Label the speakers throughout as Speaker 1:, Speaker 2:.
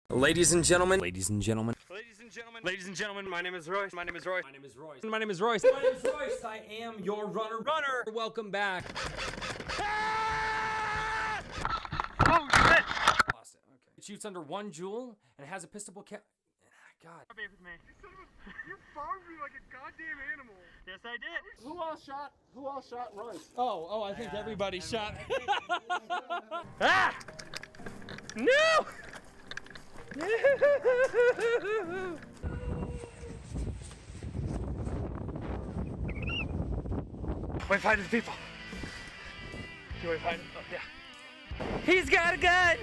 Speaker 1: Ladies and gentlemen,
Speaker 2: my name is Royce. I am your runner. Welcome back.
Speaker 3: Oh shit!
Speaker 2: Lost it. Okay. It shoots under 1 joule and has a pistol cap. God.
Speaker 3: With me. You farmed me like a goddamn animal. Yes, I did. Who all shot Royce?
Speaker 2: Oh, I think everybody shot.
Speaker 3: Ah! No! Wait, find the people. You want to find him? Oh, yeah. He's got a gun!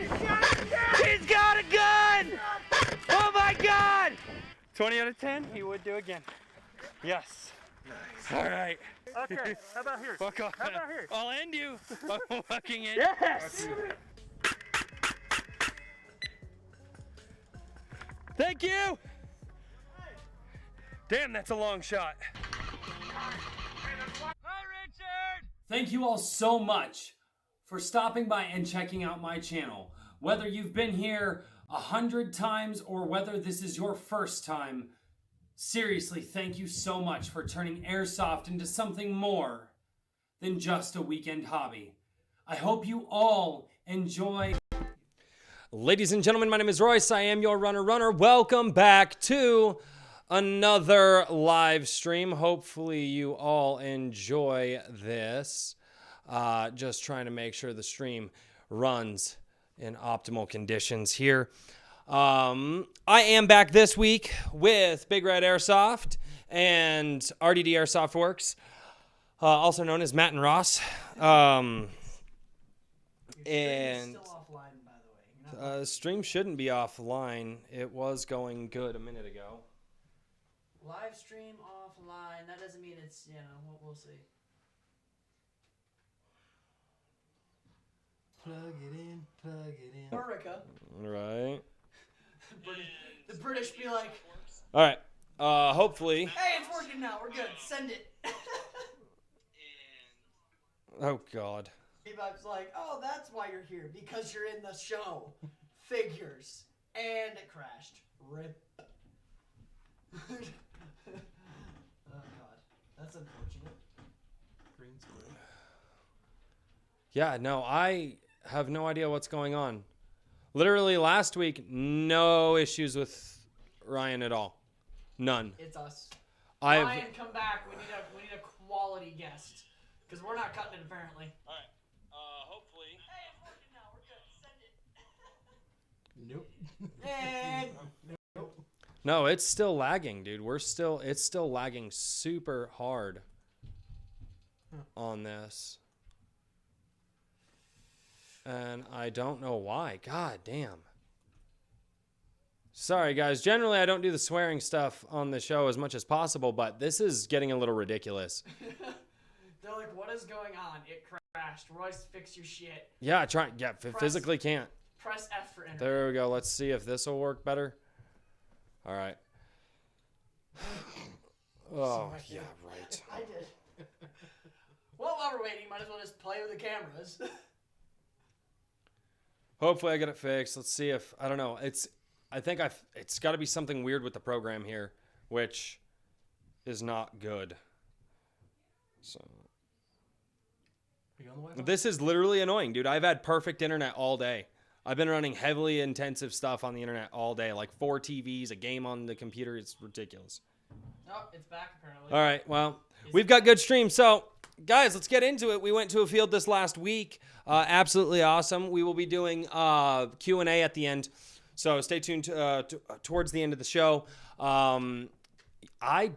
Speaker 3: He's got a gun! Oh my god! 20 out of 10, he would do again. Yes. Nice. All right.
Speaker 4: Okay, how about here?
Speaker 3: Fuck off.
Speaker 4: How about here?
Speaker 3: I'll end you. I'm fucking in.
Speaker 4: Yes!
Speaker 3: Thank you! Damn, that's a long shot.
Speaker 2: Thank you all so much for stopping by and checking out my channel. Whether you've been here 100 times or whether this is your first time, seriously, thank you so much for turning Airsoft into something more than just a weekend hobby. I hope you all enjoy. Ladies and gentlemen, my name is Royce. I am your runner. Welcome back to another live stream. Hopefully you all enjoy this. Just trying to make sure the stream runs in optimal conditions here. I am back this week with Big Red Airsoft and RDD Airsoft Works, also known as Matt and Ross. And
Speaker 5: still offline, by the way.
Speaker 2: stream shouldn't be offline. It was going good a minute ago.
Speaker 5: Live stream offline. That doesn't mean it's, we'll see. Plug it in. America.
Speaker 2: Right.
Speaker 5: The British be like,
Speaker 2: All right. Hopefully.
Speaker 5: hey, it's working now. We're good. Send it.
Speaker 2: Oh God.
Speaker 5: Bebop's like, oh, that's why you're here. Because you're in the show. Figures. And it crashed. Rip. Oh, God. That's unfortunate. Green screen.
Speaker 2: Yeah, no, I have no idea what's going on. Literally last week, no issues with Ryan at all. None.
Speaker 5: It's us.
Speaker 2: I've
Speaker 5: Ryan, come back. We need a quality guest. Because we're not cutting it, apparently.
Speaker 3: All right. Hopefully.
Speaker 5: Hey, it's working now. We're good. Send it. Nope. Nope.
Speaker 2: No, it's still lagging, dude. It's still lagging super hard on this. And I don't know why. God damn. Sorry, guys. Generally, I don't do the swearing stuff on the show as much as possible, but this is getting a little ridiculous.
Speaker 5: They're like, what is going on? It crashed. Royce, fix your shit.
Speaker 2: Yeah, physically can't.
Speaker 5: Press F for enter.
Speaker 2: There we go. Let's see if this will work better. All right. Oh, yeah, right.
Speaker 5: I did. Well, while we're waiting, might as well just play with the cameras.
Speaker 2: Hopefully I get it fixed. Let's see if, I don't know. It's got to be something weird with the program here, which is not good. So this is literally annoying, dude. I've had perfect internet all day. I've been running heavily intensive stuff on the internet all day, like 4 TVs, a game on the computer. It's ridiculous.
Speaker 5: Oh, it's back apparently.
Speaker 2: All right, well, we've got good streams. So, guys, let's get into it. We went to a field this last week. Absolutely awesome. We will be doing Q&A at the end. So stay tuned towards the end of the show. I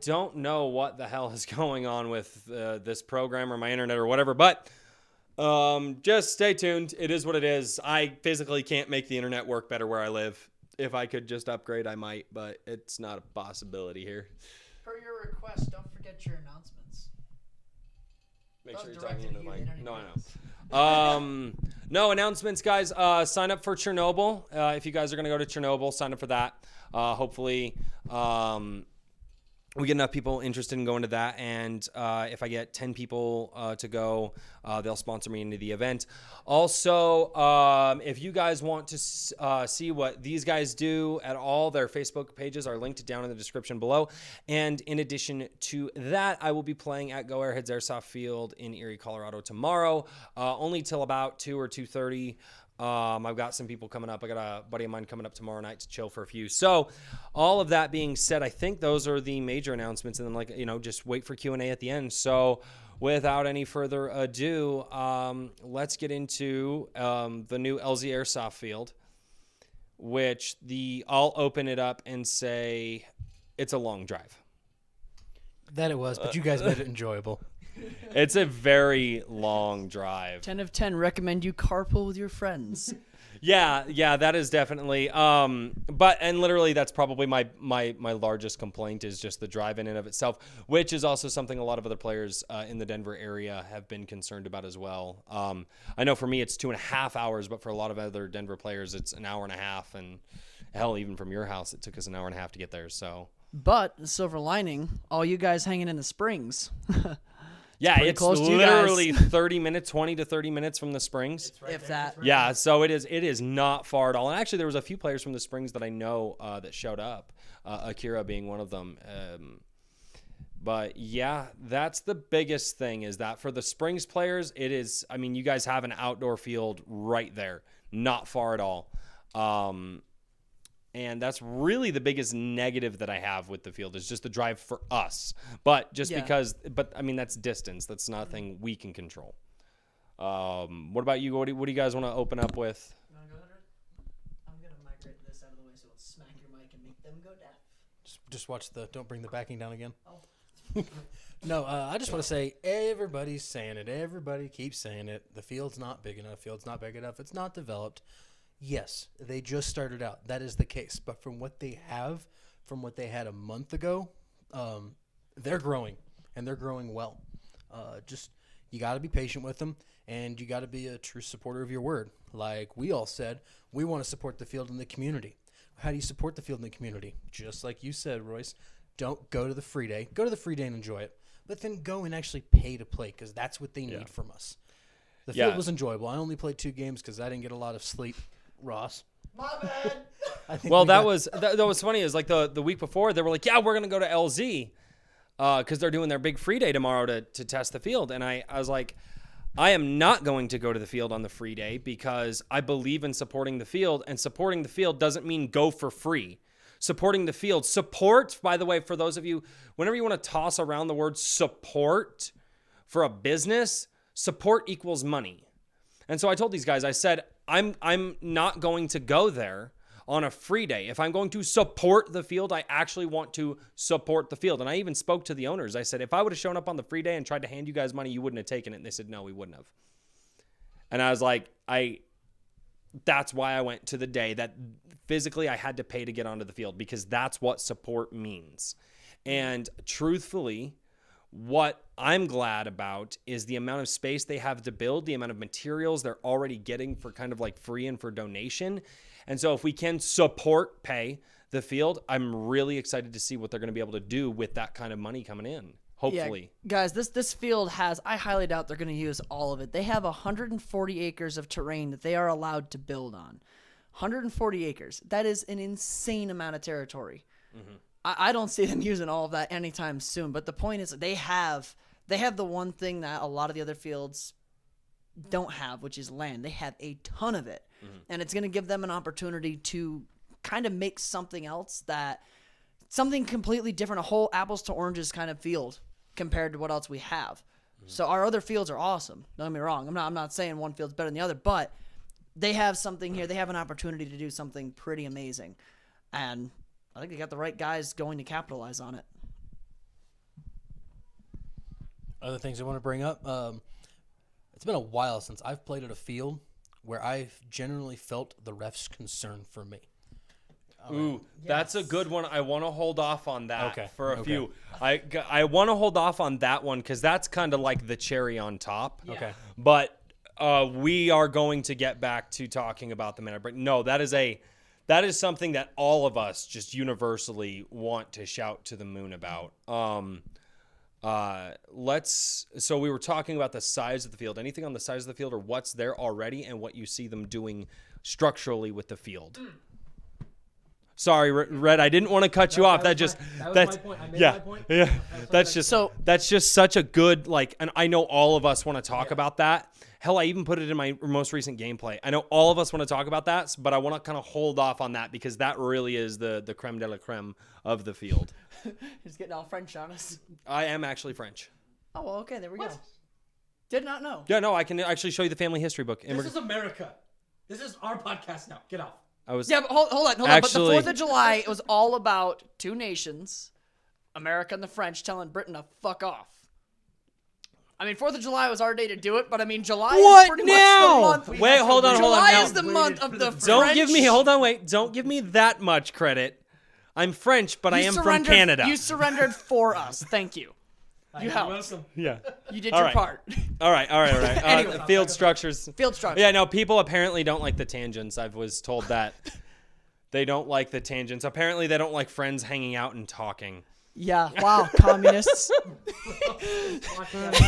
Speaker 2: don't know what the hell is going on with this program or my internet or whatever, but just stay tuned. It is what it is. I physically can't make the internet work better where I live. If I could just upgrade, I might, but it's not a possibility here.
Speaker 5: Per your request, don't forget your announcements.
Speaker 2: Make sure you're
Speaker 5: directed
Speaker 2: talking into the
Speaker 5: at you,
Speaker 2: mic.
Speaker 5: they
Speaker 2: No,
Speaker 5: don't
Speaker 2: I know. No announcements, guys. Sign up for Chernobyl. If you guys are going to go to Chernobyl, sign up for that. Hopefully, we get enough people interested in going to that, and if I get 10 people to go, they'll sponsor me into the event. Also, if you guys want to see what these guys do at all, their Facebook pages are linked down in the description below. And in addition to that, I will be playing at Go Airheads Airsoft Field in Erie, Colorado tomorrow, only till about 2 or 2:30. I've got some people coming up. I got a buddy of mine coming up tomorrow night to chill for a few. So all of that being said, I think those are the major announcements, and then just wait for Q&A at the end. So without any further ado, let's get into the new LZ Airsoft Field, which I'll open it up and say it's a long drive.
Speaker 1: That it was, but you guys made it enjoyable.
Speaker 2: It's a very long drive.
Speaker 5: 10 of 10. Recommend you carpool with your friends.
Speaker 2: Yeah, that is definitely. And literally, that's probably my largest complaint is just the drive in and of itself, which is also something a lot of other players in the Denver area have been concerned about as well. I know for me it's 2.5 hours, but for a lot of other Denver players it's an hour and a half, and hell, even from your house it took us an hour and a half to get there. So,
Speaker 5: but the silver lining, all you guys hanging in the Springs.
Speaker 2: Yeah, it's
Speaker 5: close to you
Speaker 2: literally
Speaker 5: guys.
Speaker 2: 30 minutes, 20 to 30 minutes from the Springs.
Speaker 5: If that.
Speaker 2: Yeah, so it is not far at all. And actually, there was a few players from the Springs that I know that showed up, Akira being one of them. But yeah, that's the biggest thing is that for the Springs players, it is, I mean, you guys have an outdoor field right there, not far at all. And that's really the biggest negative that I have with the field is just the drive for us. But but I mean, that's distance. That's nothing we can control. What about you? What do you guys want to open up with?
Speaker 5: You want to go, Hunter? I'm going to migrate this out of the way so it'll smack your mic and make them go deaf.
Speaker 1: Just watch don't bring the backing down again.
Speaker 5: Oh.
Speaker 1: No, I just want to say everybody's saying it. Everybody keeps saying it. The field's not big enough. Field's not big enough. It's not developed. Yes, they just started out. That is the case. But from what they had a month ago, they're growing, and they're growing well. Just you got to be patient with them, and you got to be a true supporter of your word. Like we all said, we want to support the field and the community. How do you support the field and the community? Just like you said, Royce, don't go to the free day. Go to the free day and enjoy it, but then go and actually pay to play because that's what they need from us. The field was enjoyable. I only played 2 games because I didn't get a lot of sleep. Ross.
Speaker 5: My bad.
Speaker 2: Well, that was funny. Is like the week before they were like, yeah, we're gonna go to LZ because they're doing their big free day tomorrow to test the field, and I was like, I am not going to go to the field on the free day because I believe in supporting the field, and supporting the field doesn't mean go for free. Supporting the field, support. By the way, for those of you, whenever you want to toss around the word support for a business, support equals money. And so I told these guys, I said, I'm not going to go there on a free day. If I'm going to support the field, I actually want to support the field. And I even spoke to the owners. I said, if I would have shown up on the free day and tried to hand you guys money, you wouldn't have taken it. And they said, no, we wouldn't have. And I was like, that's why I went to the day that physically I had to pay to get onto the field because that's what support means. And truthfully, what I'm glad about is the amount of space they have to build, the amount of materials they're already getting for kind of like free and for donation. And so if we can pay the field, I'm really excited to see what they're going to be able to do with that kind of money coming in. Hopefully.
Speaker 5: Yeah, guys, this field has, I highly doubt they're going to use all of it. They have 140 acres of terrain that they are allowed to build on. 140 acres. That is an insane amount of territory. Mm-hmm. I don't see them using all of that anytime soon. But the point is they have the one thing that a lot of the other fields don't have, which is land. They have a ton of it. Mm-hmm. And it's going to give them an opportunity to kind of make something else something completely different, a whole apples to oranges kind of field compared to what else we have. Mm-hmm. So our other fields are awesome. Don't get me wrong. I'm not saying one field's better than the other, but they have something here. They have an opportunity to do something pretty amazing. And I think they got the right guys going to capitalize on it.
Speaker 1: Other things I want to bring up. It's been a while since I've played at a field where I've generally felt the refs' concern for me.
Speaker 2: Ooh, that's a good one. I want to hold off on that for a few.
Speaker 1: Okay.
Speaker 2: I want to hold off on that one because that's kind of like the cherry on top.
Speaker 1: Yeah. Okay.
Speaker 2: But we are going to get back to talking about the minute break. No, that is
Speaker 4: that is something that all of us just universally want to shout to the moon about. So we were talking about the size of the field. Anything on the size of the field or what's there already and what you see them doing structurally with the field. Sorry, Red, I didn't want to cut you off. That was my point. I made my point. Yeah. That's just such a good, like, and I know all of us want to talk about that. Hell, I even put it in my most recent gameplay. I know all of us want to talk about that, but I want to kind of hold off on that because that really is the creme de la creme of the field.
Speaker 5: He's getting all French on us.
Speaker 4: I am actually French.
Speaker 5: Oh, well, okay, there we go. Did not know.
Speaker 4: Yeah, no, I can actually show you the family history book.
Speaker 1: This is America. This is our podcast now. Get off.
Speaker 5: Yeah, but hold on.
Speaker 4: Actually,
Speaker 5: but the 4th of July, it was all about two nations, America and the French, telling Britain to fuck off. I mean, 4th of July was our day to do it, but I mean, July is pretty much the month.
Speaker 4: Wait, hold on.
Speaker 5: July is the month of the French.
Speaker 4: Don't give me that much credit. I'm French, but I am from Canada.
Speaker 5: You surrendered for us. Thank you. You helped.
Speaker 1: Welcome.
Speaker 4: Yeah.
Speaker 5: You did your part.
Speaker 4: All right.
Speaker 5: Anyway.
Speaker 4: Field structures.
Speaker 5: Yeah,
Speaker 4: no, people apparently don't like the tangents. I was told that. They don't like the tangents. Apparently, they don't like friends hanging out and talking.
Speaker 5: Yeah, wow, communists.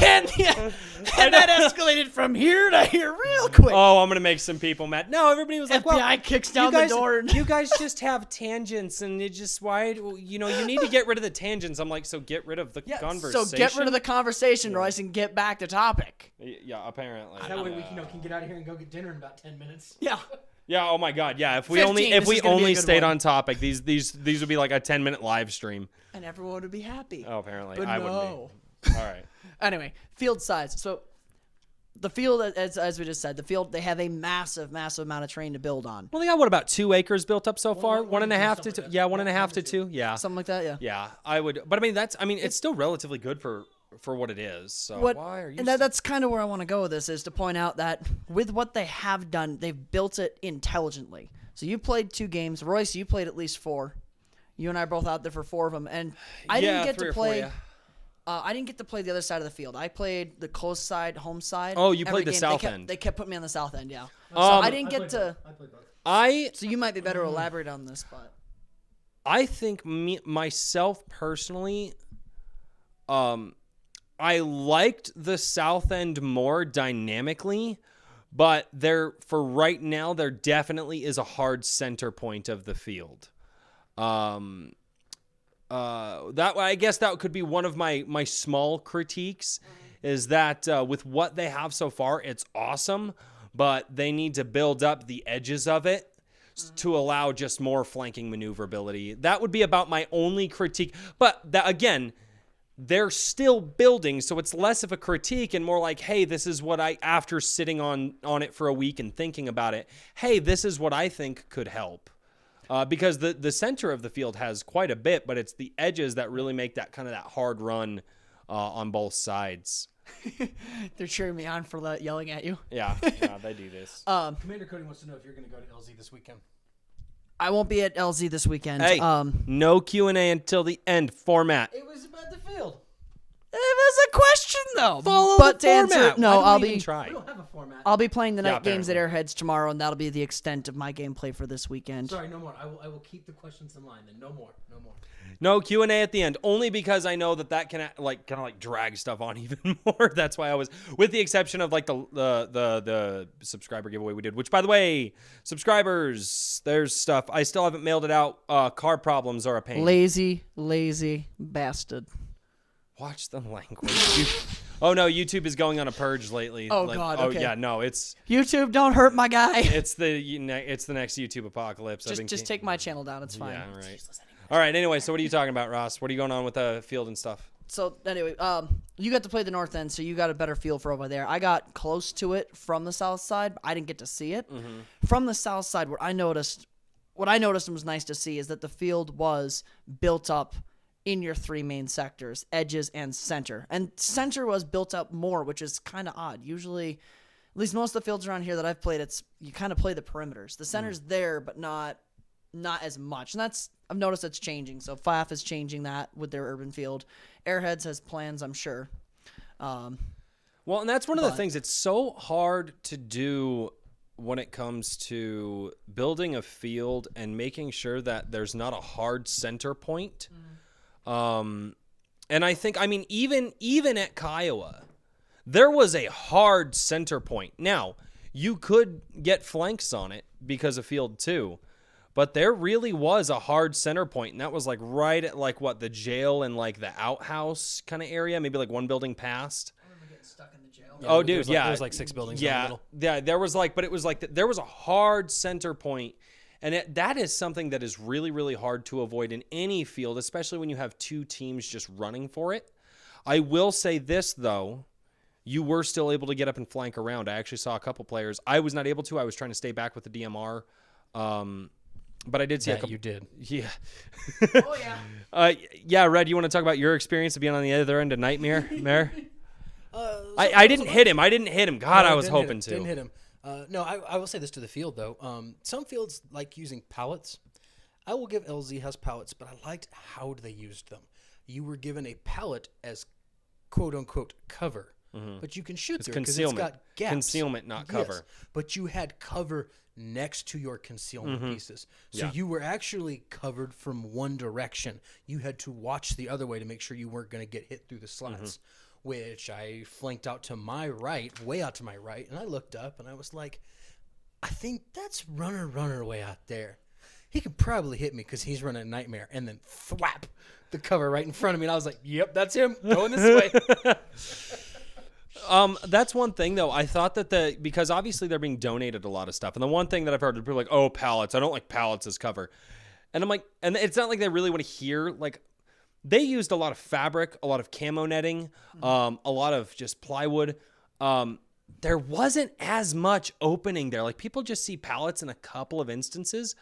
Speaker 5: and that escalated from here to here real quick.
Speaker 4: Oh, I'm going to make some people mad. No, everybody was like,
Speaker 5: FBI kicks down the door.
Speaker 4: You guys just have tangents, and it just, you need to get rid of the tangents. I'm like, so get rid of the conversation?
Speaker 5: So get rid of the conversation, Royce, and get back to topic.
Speaker 4: Yeah, apparently.
Speaker 1: That way we can get out of here and go get dinner in about 10 minutes.
Speaker 5: Yeah.
Speaker 4: Yeah, oh my God, yeah. If we
Speaker 5: 15,
Speaker 4: only stayed on topic, these would be like a 10-minute live stream.
Speaker 5: And everyone would be happy.
Speaker 4: Oh, apparently.
Speaker 5: But
Speaker 4: I
Speaker 5: no.
Speaker 4: wouldn't be. All right.
Speaker 5: Anyway, field size. So the field, as we just said, they have a massive amount of terrain to build on.
Speaker 4: Well, they got, about 2 acres built up so far? 1.5 to 2? Yeah, 1.5 to 2. Yeah.
Speaker 5: Something like that, yeah.
Speaker 4: Yeah, I would. But I mean, it's still relatively good for what it is. So why are you...
Speaker 5: And that's kind of where I want to go with this, is to point out that with what they have done, they've built it intelligently. So you played 2 games. Royce, you played at least 4. You and I are both out there for 4 of them. And I didn't get to play... 4, yeah. I didn't get to play the other side of the field. I played the close side, home side.
Speaker 4: Oh, you played the south end.
Speaker 5: They kept putting me on the south end, yeah. So I didn't get to...
Speaker 1: I played both.
Speaker 5: So you might be better to elaborate on this, but...
Speaker 4: I think myself personally... I liked the south end more dynamically, but for right now, there definitely is a hard center point of the field. I guess that could be one of my small critiques, is that with what they have so far, it's awesome, but they need to build up the edges of it to allow just more flanking maneuverability. That would be about my only critique. But again, they're still building, so it's less of a critique and more like, hey, this is what after sitting on it for a week and thinking about it, hey, this is what I think could help. Because the center of the field has quite a bit, but it's the edges that really make that kind of that hard run on both sides.
Speaker 5: They're cheering me on for yelling at you.
Speaker 4: Yeah, they do this.
Speaker 1: Commander Cody wants to know if you're going to go to LZ this weekend.
Speaker 5: I won't be at LZ this weekend.
Speaker 4: Hey, no Q&A until the end format.
Speaker 1: It was about the field.
Speaker 5: It was a question, though.
Speaker 4: Follow
Speaker 5: but
Speaker 4: the format.
Speaker 5: Answer, no,
Speaker 4: I'll be trying.
Speaker 1: We don't have a format.
Speaker 5: I'll be playing the night games at
Speaker 4: apparently.
Speaker 5: Airheads tomorrow, and that'll be the extent of my gameplay for this weekend.
Speaker 1: Sorry, no more. I will keep the questions in line. Then no more.
Speaker 4: No Q&A at the end, only because I know that can kind of drag stuff on even more. That's why I was, with the exception of the subscriber giveaway we did, which, by the way, subscribers, there's stuff. I still haven't mailed it out. Car problems are a pain.
Speaker 5: Lazy bastard.
Speaker 4: Watch the language. Oh no, YouTube is going on a purge lately.
Speaker 5: Oh God. Okay.
Speaker 4: Oh yeah, no, it's
Speaker 5: YouTube. Don't hurt my guy.
Speaker 4: it's the next YouTube apocalypse.
Speaker 5: Just take my channel down. It's fine.
Speaker 4: Yeah, right. All right. Anyway, so what are you talking about, Ross? What are you going on with the field and stuff?
Speaker 5: So anyway, you got to play the north end, so you got a better feel for over there. I got close to it from the south side. But I didn't get to see it from the south side. What I noticed and was nice to see is that the field was built up in your 3 main sectors, edges and center. And center was built up more, which is kind of odd. Usually, at least most of the fields around here that I've played, you kind of play the perimeters. The center's there, but not as much. And I've noticed it's changing. So FAF is changing that with their urban field. Airheads has plans, I'm sure.
Speaker 4: Well, and that's one of the things. It's so hard to do when it comes to building a field and making sure that there's not a hard center point. And I think, I mean, even at Kiowa, there was a hard center point. Now, you could get flanks on it because of field 2, but there really was a hard center point, and that was like right at like what, the jail and like the outhouse kind of area, maybe like one building past.
Speaker 5: I remember getting stuck in the jail.
Speaker 4: Oh, dude,
Speaker 1: There
Speaker 4: yeah.
Speaker 1: was like 6 buildings in the
Speaker 4: Yeah,
Speaker 1: middle.
Speaker 4: yeah, there was like, but it was like, there was a hard center point, and that is something that is really, really hard to avoid in any field, especially when you have 2 teams just running for it. I will say this, though. You were still able to get up and flank around. I actually saw a couple players. I was not able to. I was trying to stay back with the DMR. But I did see a
Speaker 1: Yeah,
Speaker 4: couple.
Speaker 1: you did.
Speaker 4: Yeah.
Speaker 5: Oh yeah.
Speaker 4: Yeah, Red, you want to talk about your experience of being on the other end of Nightmare? Mare?
Speaker 1: So-
Speaker 4: I didn't hit him. I didn't hit him. God,
Speaker 1: No,
Speaker 4: I was
Speaker 1: didn't hit
Speaker 4: hoping
Speaker 1: him.
Speaker 4: to.
Speaker 1: Didn't hit him. No, I will say this to the field, though. Some fields like using pallets. I will give LZ has pallets, but I liked how they used them. You were given a pallet as quote-unquote cover. But you can shoot through it because it's
Speaker 4: concealment.
Speaker 1: got gaps.
Speaker 4: Concealment, not cover.
Speaker 1: Yes, but you had cover next to your concealment pieces. So
Speaker 4: Yeah.
Speaker 1: you were actually covered from one direction. You had to watch the other way to make sure you weren't going to get hit through the slats, which I flanked out to my right, way out to my right, and I looked up and I was like, I think that's runner way out there. He could probably hit me because he's running a Nightmare, and then thwap, the cover right in front of me, and I was like, yep, that's him, going this way.
Speaker 4: That's one thing though. I thought that because obviously they're being donated a lot of stuff, and the one thing that I've heard people are like, oh, pallets. I don't like pallets as cover, and I'm like, and it's not like they really want to hear like. They used a lot of fabric, a lot of camo netting, a lot of just plywood. There wasn't as much opening there. Like people just see pallets in a couple of instances,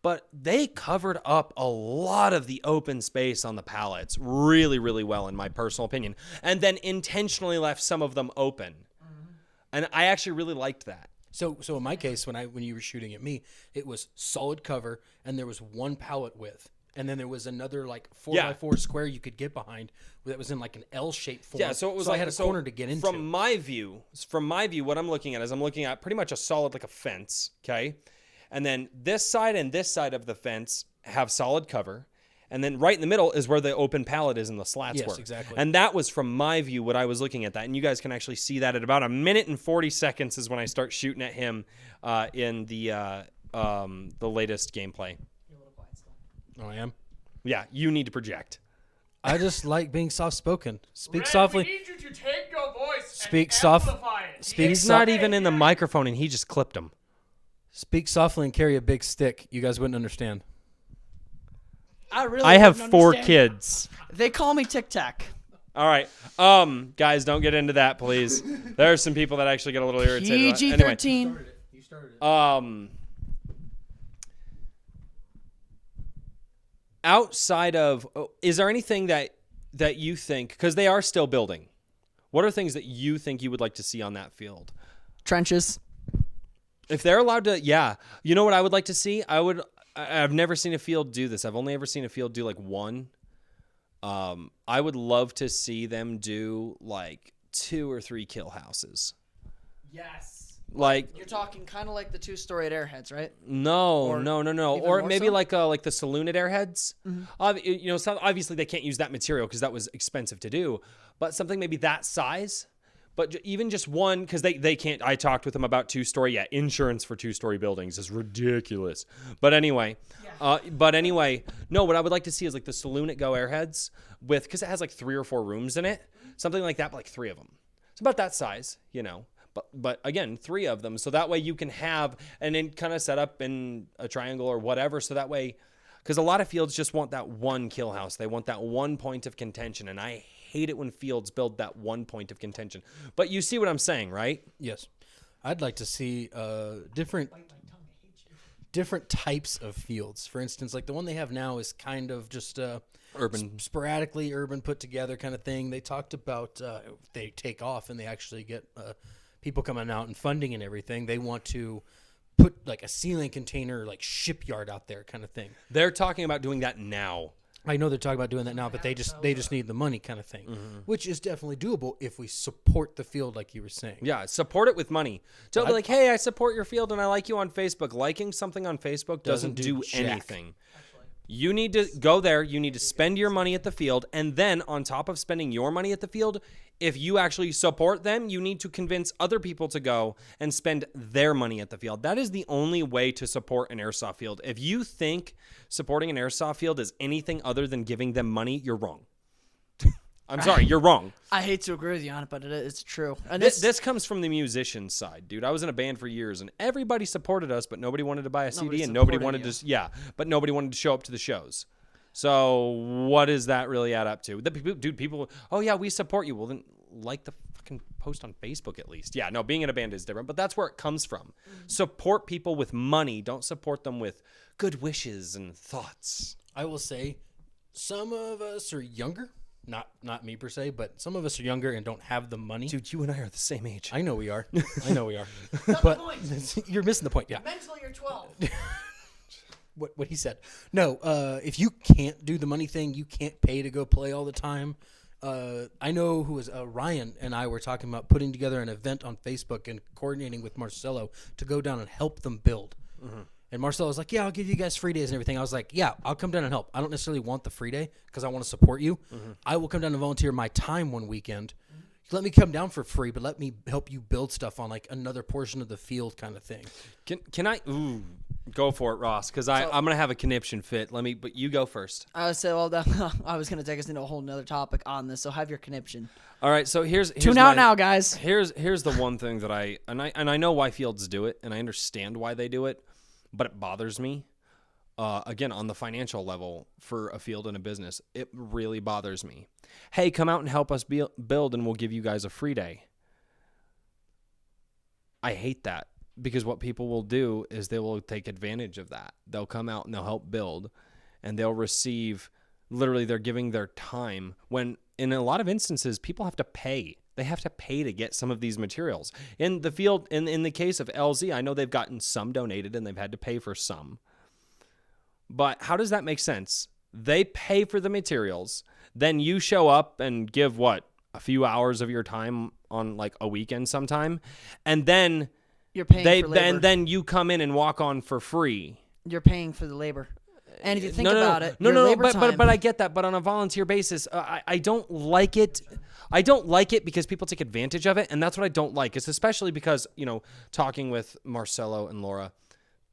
Speaker 4: but they covered up a lot of the open space on the pallets really, really well, in my personal opinion, and then intentionally left some of them open. And I actually really liked that.
Speaker 1: So in my case, when you were shooting at me, it was solid cover, and there was one pallet width. And then there was another like 4x4 square you could get behind that was in like an L-shaped form.
Speaker 4: Yeah, so it was like
Speaker 1: I had a corner to get into.
Speaker 4: From my view, what I'm looking at is I'm looking at pretty much a solid like a fence, okay? And then this side and this side of the fence have solid cover. And then right in the middle is where the open pallet is and the slats
Speaker 1: Yes,
Speaker 4: were.
Speaker 1: exactly.
Speaker 4: And that was from my view what I was looking at that. And you guys can actually see that at about 1 minute and 40 seconds is when I start shooting at him in the latest gameplay.
Speaker 1: Oh, I am.
Speaker 4: Yeah, you need to project.
Speaker 1: I just like being soft-spoken. Speak
Speaker 3: Red,
Speaker 1: softly.
Speaker 3: We need you to take your voice
Speaker 1: Speak
Speaker 3: and
Speaker 1: soft-
Speaker 3: amplify it.
Speaker 1: speak
Speaker 4: He's
Speaker 1: so-
Speaker 4: not even in the microphone and he just clipped him.
Speaker 1: Speak softly and carry a big stick. You guys wouldn't understand.
Speaker 4: I have 4 kids.
Speaker 5: They call me Tic Tac.
Speaker 4: All right. Guys, don't get into that, please. There are some people that actually get a little irritated.
Speaker 5: PG-13.
Speaker 1: You started it.
Speaker 4: Outside of, is there anything that you think, because they are still building, what are things that you think you would like to see on that field?
Speaker 5: Trenches.
Speaker 4: If they're allowed to, yeah. You know what I would like to see? I've never seen a field do this. I've only ever seen a field do like one. I would love to see them do like 2 or 3 kill houses.
Speaker 5: Yes.
Speaker 4: Like
Speaker 5: You're talking kind of like the 2-story at Airheads, right?
Speaker 4: no,
Speaker 5: Or
Speaker 4: no,
Speaker 5: even
Speaker 4: or
Speaker 5: more
Speaker 4: maybe
Speaker 5: so?
Speaker 4: like the saloon at Airheads. Obviously they can't use that material because that was expensive to do. But something maybe that size. But even just one, because they can't. I talked with them about 2-story. Yeah, insurance for 2-story buildings is ridiculous. But anyway, no. What I would like to see is like the saloon at Go Airheads because it has like 3 or 4 rooms in it, something like that. But like 3 of them. It's about that size, you know. But again, 3 of them, so that way you can have and then kind of set up in a triangle or whatever. So that way, because a lot of fields just want that one kill house. They want that one point of contention, and I hate it when fields build that one point of contention. But you see what I'm saying, right?
Speaker 1: Yes. I'd like to see different types of fields. For instance, like the one they have now is kind of just
Speaker 4: Urban.
Speaker 1: sporadically urban put together kind of thing. They talked about if they take off and they actually get people coming out and funding and everything, they want to put like a ceiling container like shipyard out there kind of thing.
Speaker 4: They're talking about doing that now.
Speaker 1: I know they're talking about doing that now, but they just need the money kind of thing, which is definitely doable if we support the field like you were saying.
Speaker 4: Yeah, support it with money. Don't be like, hey, I support your field and I like you on Facebook. Liking something on Facebook doesn't do
Speaker 1: jack.
Speaker 4: anything. You need to go there. You need to spend your money at the field. And then on top of spending your money at the field, if you actually support them, you need to convince other people to go and spend their money at the field. That is the only way to support an airsoft field. If you think supporting an airsoft field is anything other than giving them money, you're wrong. I'm sorry, you're wrong.
Speaker 5: I hate to agree with you on it, but it's true. And
Speaker 4: This comes from the musician side, dude. I was in a band for years, and everybody supported us, but nobody wanted to buy a CD, and nobody wanted to. But nobody wanted to show up to the shows. So what does that really add up to? People. Oh yeah, we support you. Well then, like the fucking post on Facebook at least. Yeah, no, being in a band is different, but that's where it comes from. Support people with money. Don't support them with good wishes and thoughts.
Speaker 1: I will say, some of us are younger. Not me per se, but some of us are younger and don't have the money.
Speaker 4: Dude, you and I are the same age.
Speaker 1: I know we are. But you're missing the point. Yeah.
Speaker 5: mentally you're 12.
Speaker 1: What he said. No, if you can't do the money thing, you can't pay to go play all the time. I know who was Ryan and I were talking about putting together an event on Facebook and coordinating with Marcelo to go down and help them build. And Marcelo was like, yeah, I'll give you guys free days and everything. I was like, yeah, I'll come down and help. I don't necessarily want the free day because I want to support you. I will come down and volunteer my time one weekend. Let me come down for free, but let me help you build stuff on like another portion of the field kind of thing.
Speaker 4: Can I? Ooh, go for it, Ross, because I'm gonna have a conniption fit. But you go first.
Speaker 5: I was I was gonna take us into a whole nother topic on this, so have your conniption.
Speaker 4: All right, so here's
Speaker 5: Tune out now, guys.
Speaker 4: Here's the one thing that I know why fields do it, and I understand why they do it, but it bothers me. Again, on the financial level for a field and a business, it really bothers me. Hey, come out and help us build, and we'll give you guys a free day. I hate that because what people will do is they will take advantage of that. They'll come out and they'll help build, and they'll receive, literally they're giving their time when in a lot of instances, people have to pay. They have to pay to get some of these materials. In the field, in the case of LZ, I know they've gotten some donated and they've had to pay for some. But how does that make sense? They pay for the materials, then you show up and give a few hours of your time on like a weekend sometime, and then
Speaker 5: you're paying for labor.
Speaker 4: And then you come in and walk on for free.
Speaker 5: You're paying for the labor. And if you think about it,
Speaker 4: but I get that. But on a volunteer basis, I don't like it. I don't like it because people take advantage of it, and that's what I don't like. It's especially because, talking with Marcelo and Laura,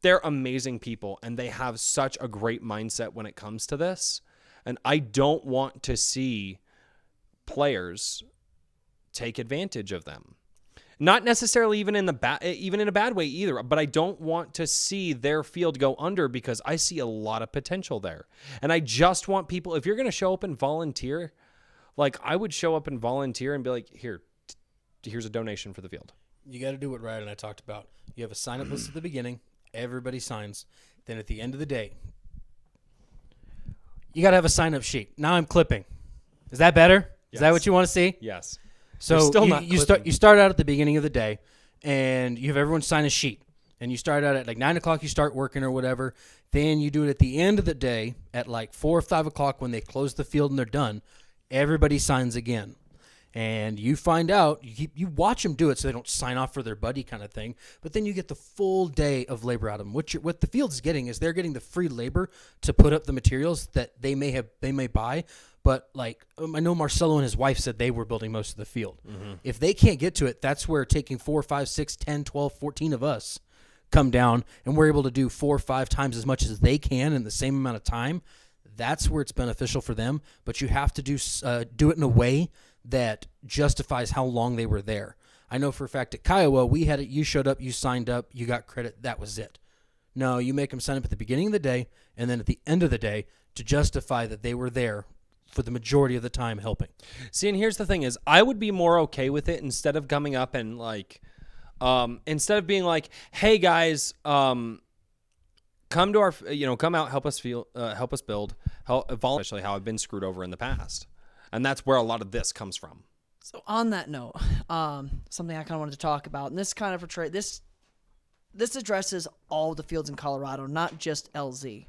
Speaker 4: they're amazing people, and they have such a great mindset when it comes to this. And I don't want to see players take advantage of them. Not necessarily even in a bad way either, but I don't want to see their field go under because I see a lot of potential there. And I just want people, if you're going to show up and volunteer, like I would show up and volunteer and be like, here's a donation for the field.
Speaker 1: You got to do what Ryan and I talked about. You have a sign-up list at the beginning. Everybody signs. Then at the end of the day, you got to have a sign-up sheet. Now I'm clipping. Is that better? Yes. Is that what you want to see?
Speaker 4: Yes.
Speaker 1: So you start out at the beginning of the day, and you have everyone sign a sheet. And you start out at like 9 o'clock, you start working or whatever. Then you do it at the end of the day at like 4 or 5 o'clock when they close the field and they're done. Everybody signs again. And you find out, you watch them do it so they don't sign off for their buddy kind of thing. But then you get the full day of labor out of them. What the field's getting is they're getting the free labor to put up the materials that they may buy. But like I know Marcelo and his wife said they were building most of the field. Mm-hmm. If they can't get to it, that's where taking 4, 5, 6, 10, 12, 14 of us come down, and we're able to do 4 or 5 times as much as they can in the same amount of time. That's where it's beneficial for them. But you have to do it in a way that justifies how long they were there. I know for a fact at Kiowa, we had it. You showed up, you signed up, you got credit. That was it. No, you make them sign up at the beginning of the day and then at the end of the day to justify that they were there for the majority of the time helping.
Speaker 4: See, and here's the thing is I would be more okay with it instead of coming up and like, instead of being like, hey guys, come to our, come out, help us build, especially how I've been screwed over in the past. And that's where a lot of this comes from.
Speaker 5: So on that note, something I kind of wanted to talk about, and this kind of this addresses all the fields in Colorado, not just LZ.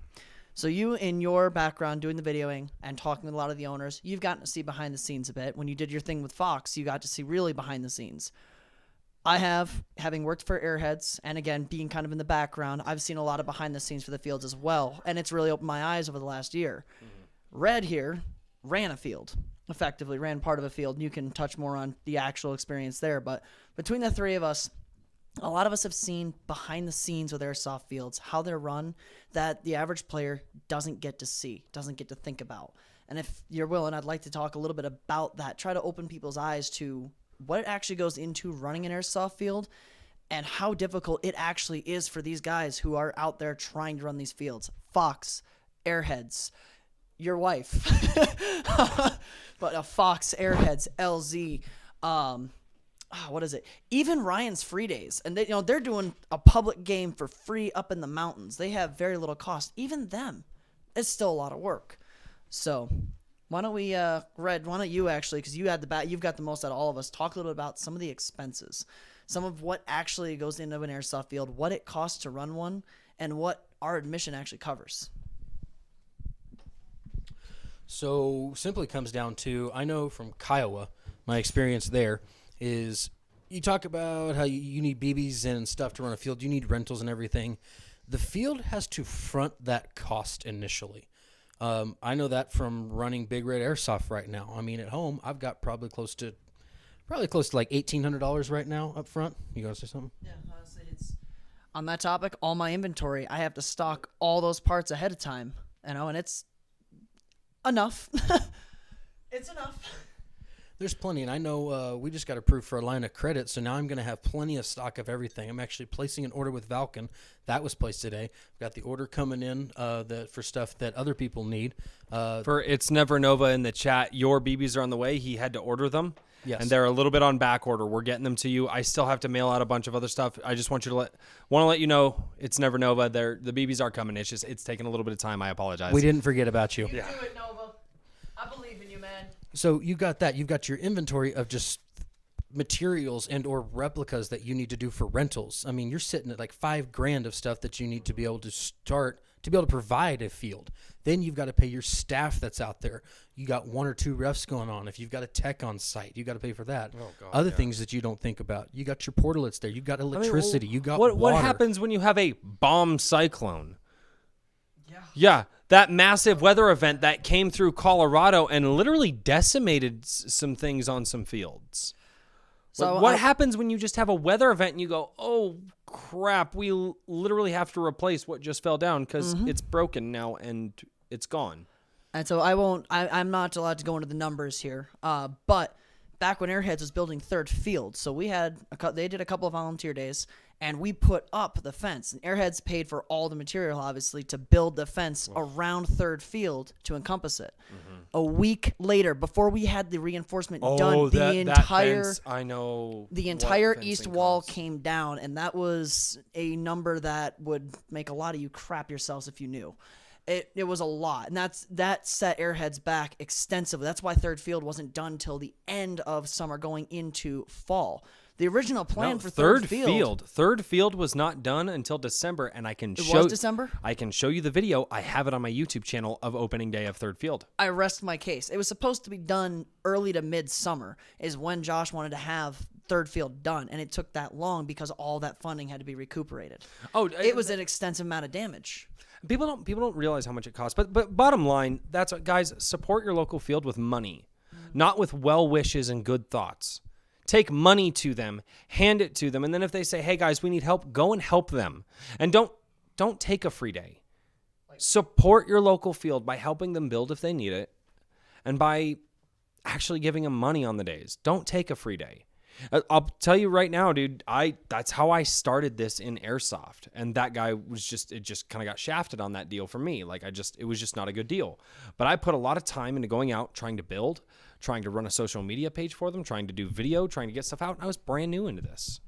Speaker 5: So you, in your background, doing the videoing and talking with a lot of the owners, you've gotten to see behind the scenes a bit. When you did your thing with Fox, you got to see really behind the scenes. I have, having worked for Airheads, and again, being kind of in the background, I've seen a lot of behind the scenes for the fields as well, and it's really opened my eyes over the last year. Red here ran a field, effectively ran part of a field, and you can touch more on the actual experience there, but between the three of us, a lot of us have seen behind the scenes with airsoft fields, how they're run, that the average player doesn't get to see, doesn't get to think about. And if you're willing, I'd like to talk a little bit about that, try to open people's eyes to what actually goes into running an airsoft field and how difficult it actually is for these guys who are out there trying to run these fields. Fox, Airheads, your wife, but Fox, Airheads, LZ, what is it? Even Ryan's Free Days, and they're doing a public game for free up in the mountains. They have very little cost. Even them, it's still a lot of work. So, why don't we, Red? Why don't you actually, because you've got the most out of all of us, talk a little bit about some of the expenses, some of what actually goes into an airsoft field, what it costs to run one, and what our admission actually covers.
Speaker 1: So simply comes down to, I know from Kiowa, my experience there is you talk about how you need BBs and stuff to run a field. You need rentals and everything. The field has to front that cost initially. I know that from running Big Red Airsoft right now. I mean, at home, I've got probably close to like $1,800 right now up front. You going to say something?
Speaker 5: Yeah, honestly, it's on that topic. All my inventory, I have to stock all those parts ahead of time. And it's enough. It's enough.
Speaker 1: There's plenty, and I know we just got approved for a line of credit, so now I'm going to have plenty of stock of everything. I'm actually placing an order with Valken. That was placed today. I've got the order coming in for stuff that other people need.
Speaker 4: For It's Never Nova in the chat, your BBs are on the way. He had to order them.
Speaker 1: Yes.
Speaker 4: And they're a little bit on back order. We're getting them to you. I still have to mail out a bunch of other stuff. I just want to let you know It's Never Nova. The BBs are coming. It's taking a little bit of time. I apologize.
Speaker 1: We didn't forget about you.
Speaker 5: You do it, Nova. I believe in you, man.
Speaker 1: So you got that. You've got your inventory of just materials and or replicas that you need to do for rentals. I mean, you're sitting at like $5,000 of stuff that you need to be able to start to be able to provide a field. Then you've got to pay your staff that's out there. You got 1 or 2 refs going on. If you've got a tech on site, you got to pay for that.
Speaker 4: Oh, God,
Speaker 1: Other things that you don't think about. You got your portalets there. You got electricity. You got
Speaker 4: what
Speaker 1: water.
Speaker 4: happens when you have a bomb cyclone? Yeah, that massive weather event that came through Colorado and literally decimated some things on some fields.
Speaker 5: So
Speaker 4: What happens when you just have a weather event and you go, oh, crap, we literally have to replace what just fell down because it's broken now and it's gone.
Speaker 5: And so I'm not allowed to go into the numbers here, but back when Airheads was building Third Field, so they did a couple of volunteer days, and we put up the fence. And Airheads paid for all the material, obviously, to build the fence around Third Field to encompass it. A week later, before we had the reinforcement done, the entire east wall came down, and that was a number that would make a lot of you crap yourselves if you knew. It was a lot, and that set Airheads back extensively. That's why Third Field wasn't done till the end of summer, going into fall. The original plan for Third
Speaker 4: Field was not done until December, and I can
Speaker 5: was December?
Speaker 4: I can show you the video. I have it on my YouTube channel of opening day of Third Field.
Speaker 5: I rest my case. It was supposed to be done early to midsummer is when Josh wanted to have Third Field done, and it took that long because all that funding had to be recuperated. It was an extensive amount of damage.
Speaker 4: People don't realize how much it costs. But bottom line, that's what, guys, support your local field with money, not with well wishes and good thoughts. Take money to them, hand it to them, and then if they say, "Hey guys, we need help," go and help them. And don't take a free day. Support your local field by helping them build if they need it, and by actually giving them money on the days. Don't take a free day. I'll tell you right now, dude, that's how I started this in Airsoft. And that guy it just kind of got shafted on that deal for me. It was just not a good deal. But I put a lot of time into going out, trying to build, trying to run a social media page for them, trying to do video, trying to get stuff out. And I was brand new into this.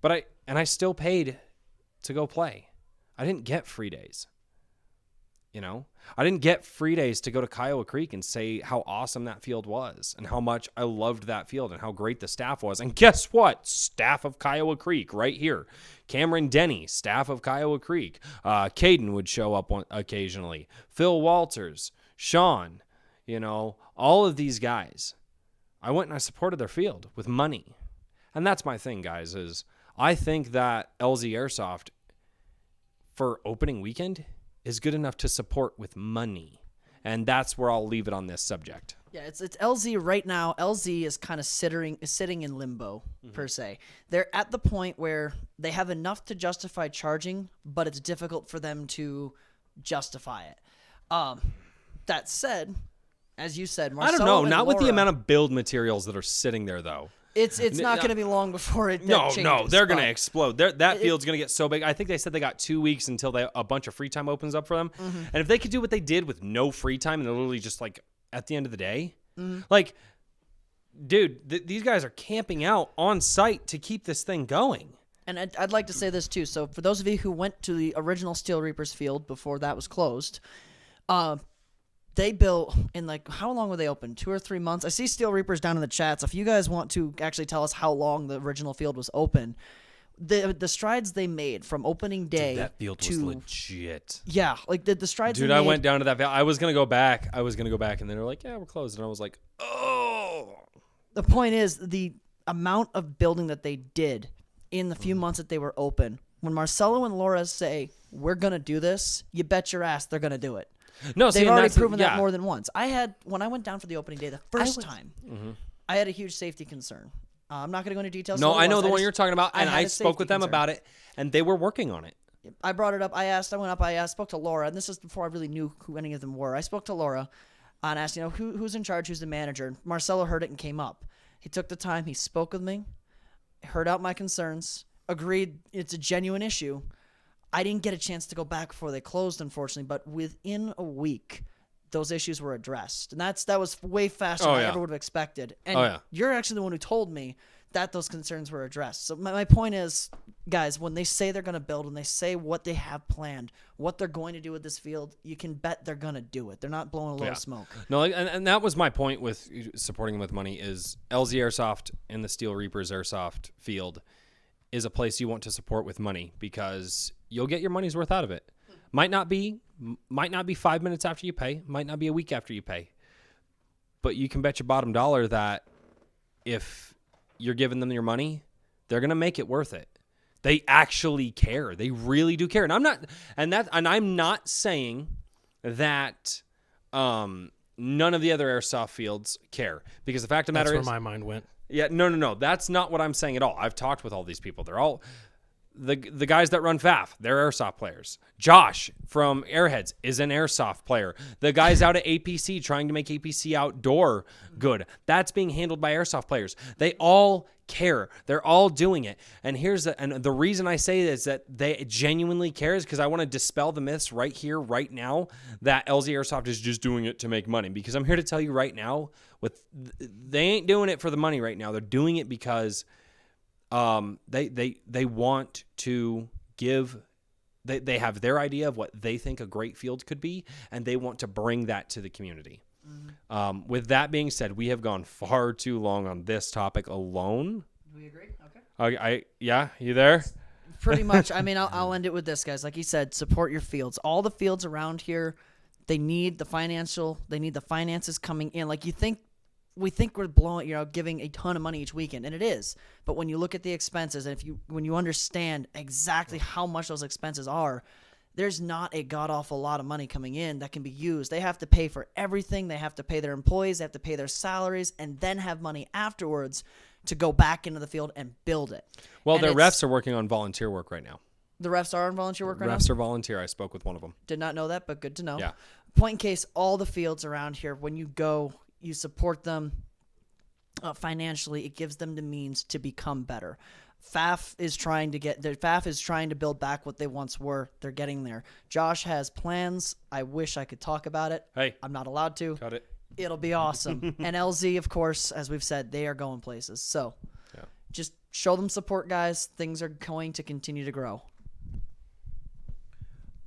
Speaker 4: But I still paid to go play. I didn't get free days. You know, I didn't get free days to go to Kiowa Creek and say how awesome that field was and how much I loved that field and how great the staff was. And guess what? Staff of Kiowa Creek right here. Cameron Denny, staff of Kiowa Creek. Caden would show up occasionally. Phil Walters, Sean, you know, all of these guys. I went and I supported their field with money. And that's my thing, guys, is I think that LZ Airsoft for opening weekend is good enough to support with money. And that's where I'll leave it on this subject.
Speaker 5: Yeah, it's LZ right now. LZ is kind of sitting in limbo, per se. They're at the point where they have enough to justify charging, but it's difficult for them to justify it. That said, as you said, Marcelo
Speaker 4: I don't know.
Speaker 5: and
Speaker 4: Not with the
Speaker 5: Laura,
Speaker 4: amount of build materials that are sitting there, though.
Speaker 5: It's not going to be long before it
Speaker 4: No,
Speaker 5: changes,
Speaker 4: they're going to
Speaker 5: but
Speaker 4: explode. That field's going to get so big. I think they said they got 2 weeks until a bunch of free time opens up for them. And if they could do what they did with no free time and they're literally just like at the end of the day, like, dude, these guys are camping out on site to keep this thing going.
Speaker 5: And I'd like to say this too. So for those of you who went to the original Steel Reapers field before that was closed, they built in like, how long were they open? 2 or 3 months? I see Steel Reapers down in the chat. So if you guys want to actually tell us how long the original field was open, the strides they made from opening day.
Speaker 4: Dude, that field was legit.
Speaker 5: Yeah, like the strides.
Speaker 4: Dude,
Speaker 5: they
Speaker 4: I
Speaker 5: made,
Speaker 4: went down to that field. I was going to go back. And they were like, yeah, we're closed. And I was like, oh.
Speaker 5: The point is the amount of building that they did in the few months that they were open. When Marcelo and Laura say, we're going to do this, you bet your ass they're going to do it.
Speaker 4: No,
Speaker 5: They've already proven that more than once. When I went down for the opening day the first time, I had a huge safety concern. I'm not going to go into details.
Speaker 4: No, I know the one you're talking about, and I
Speaker 5: had a
Speaker 4: spoke with
Speaker 5: safety
Speaker 4: them
Speaker 5: concern.
Speaker 4: about it, and they were working on it.
Speaker 5: I brought it up. I spoke to Laura, and this is before I really knew who any of them were. I spoke to Laura and asked, who's in charge, who's the manager. Marcelo heard it and came up. He took the time. He spoke with me, heard out my concerns, agreed it's a genuine issue. I didn't get a chance to go back before they closed, unfortunately, but within a week, those issues were addressed. And that was way faster than I ever would have expected. And you're actually the one who told me that those concerns were addressed. So my point is, guys, when they say they're going to build, when they say what they have planned, what they're going to do with this field, you can bet they're going to do it. They're not blowing a load of smoke.
Speaker 4: No, and that was my point with supporting them with money is LZ Airsoft and the Steel Reapers Airsoft field is a place you want to support with money because you'll get your money's worth out of it. Might not be 5 minutes after you pay, might not be a week after you pay. But you can bet your bottom dollar that if you're giving them your money, they're going to make it worth it. They actually care. They really do care. And I'm not saying that none of the other airsoft fields care because the fact of the matter
Speaker 1: That's
Speaker 4: is
Speaker 1: where my mind went.
Speaker 4: Yeah, no. That's not what I'm saying at all. I've talked with all these people. They're all the guys that run FAF. They're airsoft players. Josh from Airheads is an airsoft player. The guys out at APC trying to make APC outdoor good. That's being handled by airsoft players. They all care. They're all doing it. And the reason I say is that they genuinely care is because I want to dispel the myths right here, right now, that LZ Airsoft is just doing it to make money. Because I'm here to tell you right now, they ain't doing it for the money right now. They're doing it because they want to give. They have their idea of what they think a great field could be, and they want to bring that to the community. With that being said, we have gone far too long on this topic alone.
Speaker 5: Do we agree? Okay.
Speaker 4: Yeah, you there?
Speaker 5: Pretty much. I mean, I'll end it with this, guys. Like you said, support your fields. All the fields around here, they need the finances coming in. Like we think we're giving a ton of money each weekend, and it is. But when you look at the expenses, and when you understand exactly how much those expenses are, there's not a god-awful lot of money coming in that can be used. They have to pay for everything. They have to pay their employees. They have to pay their salaries, and then have money afterwards to go back into the field and build it.
Speaker 4: Well,
Speaker 5: and
Speaker 4: their refs are working on volunteer work right now.
Speaker 5: The refs are on volunteer work right now?
Speaker 4: Refs are volunteer. I spoke with one of them.
Speaker 5: Did not know that, but good to know.
Speaker 4: Yeah.
Speaker 5: Point in case, all the fields around here, when you go, you support them financially. It gives them the means to become better. FAF is trying to build back what they once were. They're getting there. Josh has plans. I wish I could talk about it.
Speaker 4: Hey.
Speaker 5: I'm not allowed to.
Speaker 4: Cut it.
Speaker 5: It'll be awesome. And LZ, of course, as we've said, they are going places. So just show them support, guys. Things are going to continue to grow.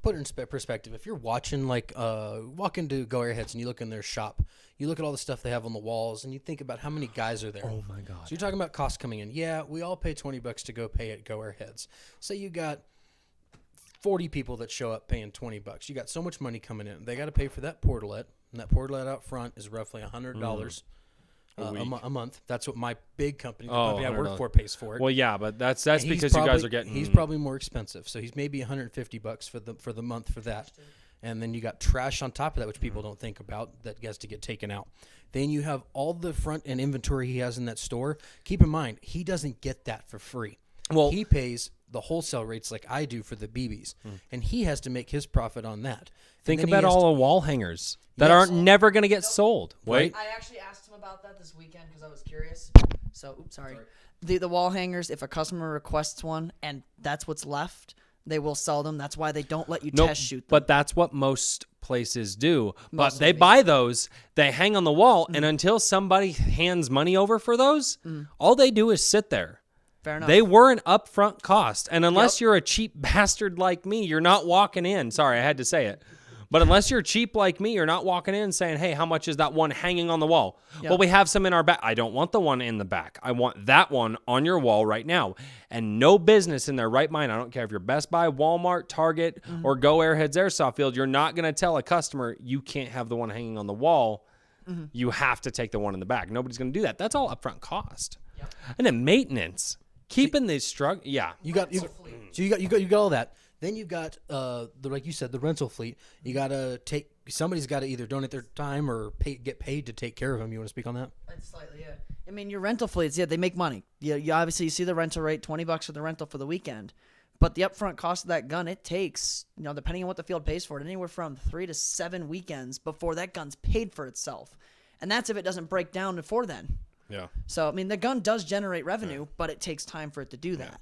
Speaker 1: put it in perspective. If you're watching, like, walk into Go Airheads and you look in their shop, you look at all the stuff they have on the walls, and you think about how many guys are there.
Speaker 4: Oh my God.
Speaker 1: So you're talking about costs coming in. Yeah, we all pay $20 to go pay at Go Airheads. Say you got 40 people that show up paying $20. You got so much money coming in. They got to pay for that portalet, and that portalet out front is roughly $100 a month. That's what my big company, the company I work for, pays for it.
Speaker 4: Well, yeah, but that's
Speaker 1: And
Speaker 4: because you guys are getting.
Speaker 1: He's probably more expensive, so he's maybe $150 for the month for that. And then you got trash on top of that, which people don't think about, that has to get taken out. Then you have all the front end inventory he has in that store. Keep in mind, he doesn't get that for free.
Speaker 4: Well,
Speaker 1: he pays the wholesale rates like I do for the BBs, and he has to make his profit on that.
Speaker 4: Think about all the wall hangers that
Speaker 1: Yes.
Speaker 4: aren't never going to get sold. Wait.
Speaker 5: I actually asked him about that this weekend because I was curious. So, oops, sorry. The wall hangers, if a customer requests one and that's what's left, they will sell them. That's why they don't let you test shoot them.
Speaker 4: But that's what most places do.
Speaker 5: Most
Speaker 4: But they
Speaker 5: of them.
Speaker 4: buy those, they hang on the wall, and until somebody hands money over for those, all they do is sit there.
Speaker 5: Fair enough.
Speaker 4: They were an upfront cost. And unless you're a cheap bastard like me, you're not walking in. Sorry, I had to say it. But unless you're cheap like me, you're not walking in saying, hey, how much is that one hanging on the wall?
Speaker 5: Yep.
Speaker 4: Well, we have some in our back. I don't want the one in the back. I want that one on your wall right now. And no business in their right mind. I don't care if you're Best Buy, Walmart, Target, or Go Airheads Airsoft Field. You're not going to tell a customer you can't have the one hanging on the wall. You have to take the one in the back. Nobody's going to do that. That's all upfront cost. Yep. And then maintenance. Keeping the struggle. Yeah.
Speaker 1: You got all that. Then you've got like you said, the rental fleet. You got to somebody's got to either donate their time or get paid to take care of them. You want to speak on that?
Speaker 5: Slightly, yeah. I mean, your rental fleets, yeah, they make money. You obviously you see the rental rate, $20 for the rental for the weekend. But the upfront cost of that gun, it takes, depending on what the field pays for it, anywhere from 3 to 7 weekends before that gun's paid for itself. And that's if it doesn't break down before then.
Speaker 4: Yeah.
Speaker 5: So, I mean, the gun does generate revenue, but it takes time for it to do that.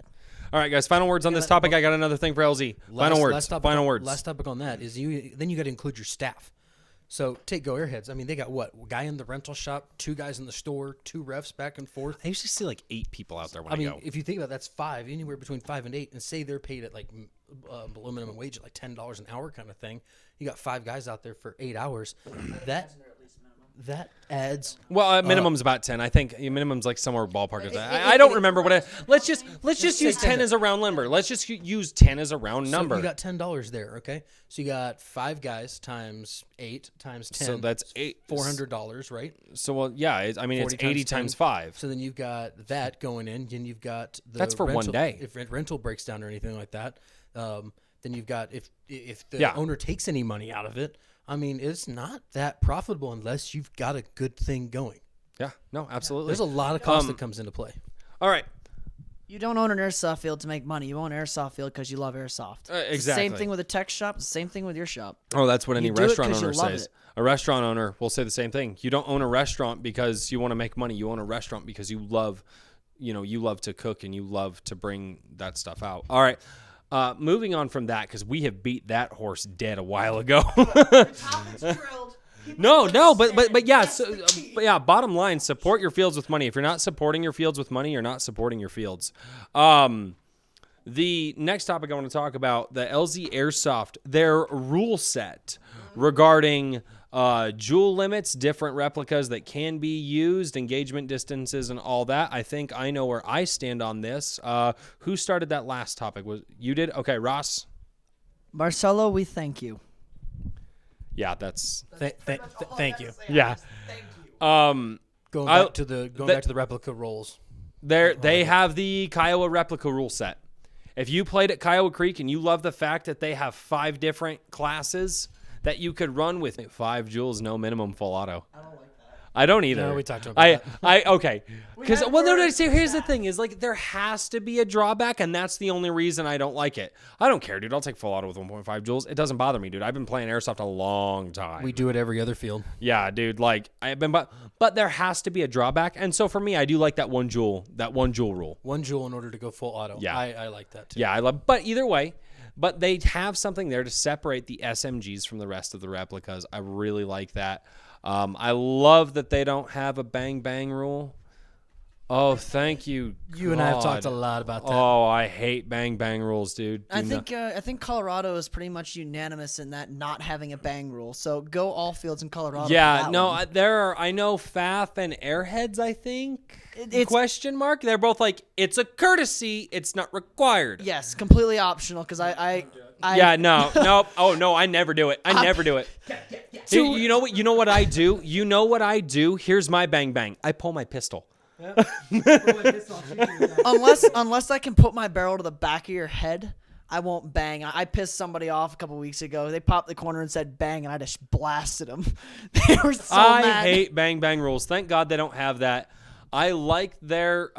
Speaker 4: All right, guys. Final words on this topic. I got another thing for LZ. Final words. Final words.
Speaker 1: Last topic on that is then you got to include your staff. So take Go Airheads. I mean, they got what? A guy in the rental shop, 2 guys in the store, 2 refs back and forth.
Speaker 4: I usually see like 8 people out there when I
Speaker 1: mean,
Speaker 4: go.
Speaker 1: if you think about it, that's 5, anywhere between 5 and 8, and say they're paid at like below minimum wage at like $10 an hour kind of thing. You got 5 guys out there for 8 hours. That adds.
Speaker 4: Well, minimum's about 10. I think minimum's like somewhere ballpark. I don't remember what. Let's just use 10 as a round number. Let's just use 10 as a round number.
Speaker 1: So you got $10 there, okay? So you got 5 guys times 8 times 10.
Speaker 4: So that's
Speaker 1: $400, right?
Speaker 4: So well, yeah. I mean, it's 80 times 5.
Speaker 1: So then you've got that going in, and you've got the
Speaker 4: That's for
Speaker 1: rental,
Speaker 4: one day.
Speaker 1: If rental breaks down or anything like that, then you've got if the owner takes any money out of it. I mean, it's not that profitable unless you've got a good thing going.
Speaker 4: Yeah, no, absolutely.
Speaker 1: There's a lot of cost that comes into play.
Speaker 4: All right.
Speaker 5: You don't own an airsoft field to make money. You own an airsoft field because you love airsoft.
Speaker 4: Exactly.
Speaker 5: Same thing with a tech shop. The same thing with your shop.
Speaker 4: Oh, that's what any
Speaker 5: You do it
Speaker 4: restaurant
Speaker 5: 'cause you
Speaker 4: owner
Speaker 5: love
Speaker 4: says.
Speaker 5: it.
Speaker 4: A restaurant owner will say the same thing. You don't own a restaurant because you want to make money. You own a restaurant because you love to cook and you love to bring that stuff out. All right. Moving on from that, because we have beat that horse dead a while ago. No, but yeah, but yeah. Bottom line, support your fields with money. If you're not supporting your fields with money, you're not supporting your fields. The next topic I want to talk about, the LZ Airsoft, their rule set regarding jewel limits, different replicas that can be used, engagement distances, and all that. I think I know where I stand on this. Who started that last topic? Was you did? Okay, Ross.
Speaker 5: Marcelo, we thank you.
Speaker 4: Yeah, that's
Speaker 1: Thank you.
Speaker 4: yeah.
Speaker 1: Going back to the replica rolls.
Speaker 4: They have the Kiowa replica rule set. If you played at Kiowa Creek and you love the fact that they have 5 different classes that you could run with 5 joules, no minimum full auto. I don't like that. I don't either.
Speaker 1: No, we talked about that.
Speaker 4: Okay. Because here's the thing is like there has to be a drawback, and that's the only reason I don't like it. I don't care, dude. I'll take full auto with 1.5 joules. It doesn't bother me, dude. I've been playing Airsoft a long time.
Speaker 1: We do it every other field.
Speaker 4: Yeah, dude. Like I've been, but there has to be a drawback, and so for me, I do like that 1 joule rule.
Speaker 1: 1 joule in order to go full auto.
Speaker 4: Yeah.
Speaker 1: I like that too.
Speaker 4: Yeah, I love. But either way, but they have something there to separate the SMGs from the rest of the replicas. I really like that. I love that they don't have a bang bang rule. Oh, thank you.
Speaker 1: You and I have talked
Speaker 4: God.
Speaker 1: a lot about that.
Speaker 4: Oh, I hate bang bang rules, dude.
Speaker 5: I think Colorado is pretty much unanimous in that not having a bang rule. So go all fields in Colorado. for
Speaker 4: Yeah,
Speaker 5: that
Speaker 4: no,
Speaker 5: one.
Speaker 4: there are. I know Faf and Airheads. I think
Speaker 5: It's-
Speaker 4: question mark. They're both like it's a courtesy. It's not required.
Speaker 5: Yes, completely optional because I
Speaker 4: Yeah, no. Oh no, I never do it. I never do it. You know what? You know what I do. You know what I do. Here's my bang bang. I pull my pistol.
Speaker 5: unless I can put my barrel to the back of your head, I won't bang. I pissed somebody off a couple weeks ago. They popped the corner and said bang, and I just blasted them. They were so
Speaker 4: I
Speaker 5: mad.
Speaker 4: hate bang bang rules. Thank God they don't have that. I like their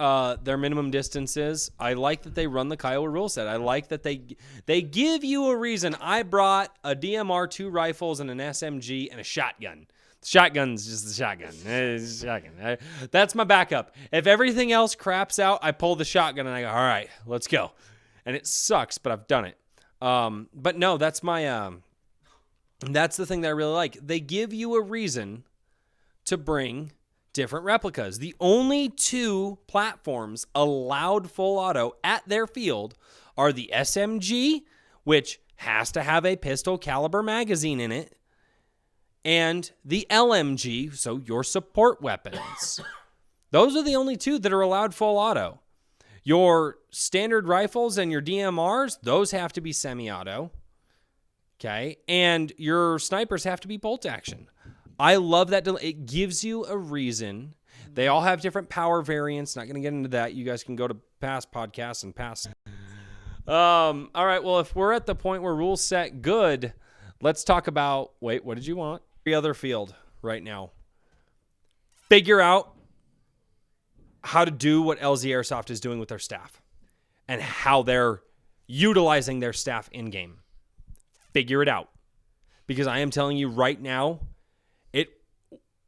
Speaker 4: minimum distances. I like that they run the Kiowa rule set. I like that they give you a reason. I brought a DMR, 2 rifles, and an SMG and a shotgun. Shotgun's just the shotgun. It's a shotgun. That's my backup. If everything else craps out, I pull the shotgun and I go, all right, let's go. And it sucks, but I've done it. But no, that's my that's the thing that I really like. They give you a reason to bring different replicas. The only 2 platforms allowed full auto at their field are the SMG, which has to have a pistol caliber magazine in it, and the LMG, so your support weapons. Those are the only 2 that are allowed full auto. Your standard rifles and your DMRs, those have to be semi-auto. Okay? And your snipers have to be bolt action. I love that. It gives you a reason. They all have different power variants. Not going to get into that. You guys can go to past podcasts and past. All right. Well, if we're at the point where rules set good, let's talk about, wait, what did you want? Every other field right now. Figure out how to do what LZ Airsoft is doing with their staff and how they're utilizing their staff in game. Figure it out. Because I am telling you right now,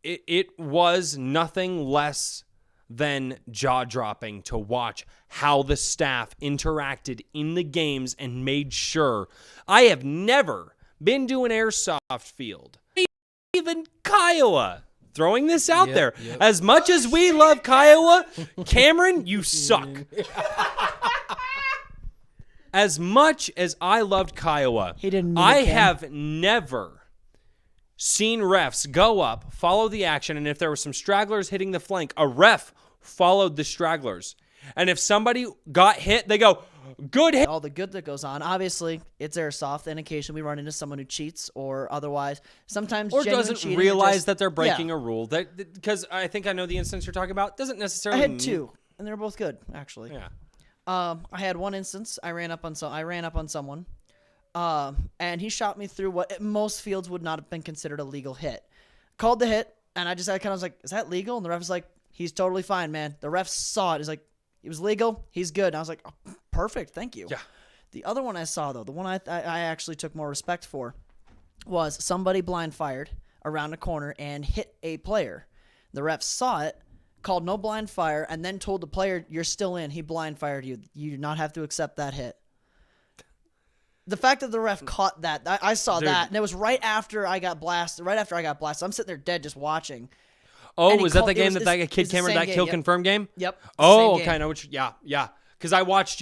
Speaker 4: it was nothing less than jaw-dropping to watch how the staff interacted in the games and made sure. I have never been to an airsoft field, even Kiowa. Throwing this out there.
Speaker 1: Yep.
Speaker 4: As much as we love Kiowa, Cameron, you suck. As much as I loved Kiowa,
Speaker 5: He didn't mean
Speaker 4: I
Speaker 5: it, Cam.
Speaker 4: have never seen refs go up, follow the action, and if there were some stragglers hitting the flank, a ref followed the stragglers. And if somebody got hit, they go, good hit.
Speaker 5: all the good that goes on. Obviously, it's airsoft, and occasionally we run into someone who cheats or otherwise. Sometimes
Speaker 4: Or
Speaker 5: genuine
Speaker 4: doesn't
Speaker 5: cheating
Speaker 4: realize
Speaker 5: just-
Speaker 4: that they're breaking
Speaker 5: Yeah.
Speaker 4: a rule. Because I think I know the instance you're talking about. Doesn't
Speaker 5: I
Speaker 4: necessarily
Speaker 5: had
Speaker 4: mean-
Speaker 5: 2, and they're both good, actually.
Speaker 4: Yeah.
Speaker 5: I had one instance. I ran up on someone, and he shot me through what most fields would not have been considered a legal hit. Called the hit, and I kind of was like, "Is that legal?" And the ref was like, "He's totally fine, man." The ref saw it. He's like, "It was legal. He's good." And I was like, oh, "Perfect, thank you."
Speaker 4: Yeah.
Speaker 5: The other one I saw though, the one I actually took more respect for, was somebody blind fired around a corner and hit a player. The ref saw it, called no blind fire, and then told the player, "You're still in. He blind fired you. You do not have to accept that hit." The fact that the ref caught that, I saw
Speaker 4: Dude.
Speaker 5: that, and it was right after I got blasted. I'm sitting there dead just watching.
Speaker 4: Oh,
Speaker 5: And he
Speaker 4: was that
Speaker 5: called-
Speaker 4: the
Speaker 5: it
Speaker 4: game
Speaker 5: was-
Speaker 4: that
Speaker 5: it's-
Speaker 4: that kid
Speaker 5: it's the
Speaker 4: Cameron,
Speaker 5: same
Speaker 4: that
Speaker 5: game,
Speaker 4: kill
Speaker 5: yep.
Speaker 4: confirm game?
Speaker 5: Yep. it's the
Speaker 4: Oh,
Speaker 5: same
Speaker 4: okay.
Speaker 5: game.
Speaker 4: I know what yeah. Because I watched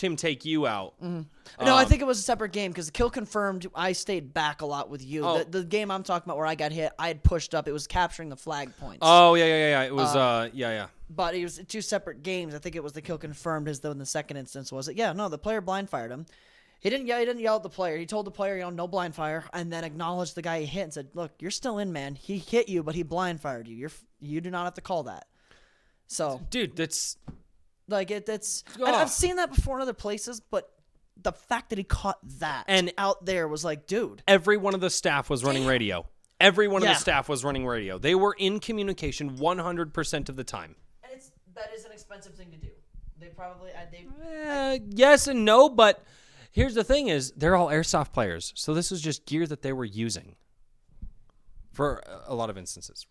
Speaker 4: him take you out.
Speaker 5: No, I think it was a separate game because the kill confirmed. I stayed back a lot with you.
Speaker 4: Oh.
Speaker 5: The game I'm talking about where I got hit, I had pushed up. It was capturing the flag points.
Speaker 4: Oh, yeah. It was, yeah.
Speaker 5: But it was 2 separate games. I think it was the kill confirmed as though in the second instance was it. Yeah, no, the player blind fired him. He didn't yell at the player. He told the player, no blind fire, and then acknowledged the guy he hit and said, "Look, you're still in, man. He hit you, but he blind fired you. You do not have to call that." So,
Speaker 4: Dude, that's...
Speaker 5: like it's and
Speaker 4: Ugh.
Speaker 5: I've seen that before in other places, but the fact that he caught that
Speaker 4: And-
Speaker 5: out there was like, dude.
Speaker 4: Every one of the staff was running radio. Every one of
Speaker 5: Yeah.
Speaker 4: the staff was running radio. They were in communication 100% of the time.
Speaker 5: And that is an expensive thing to do. They probably
Speaker 4: Yes and no, but here's the thing is they're all airsoft players. So this was just gear that they were using for a lot of instances.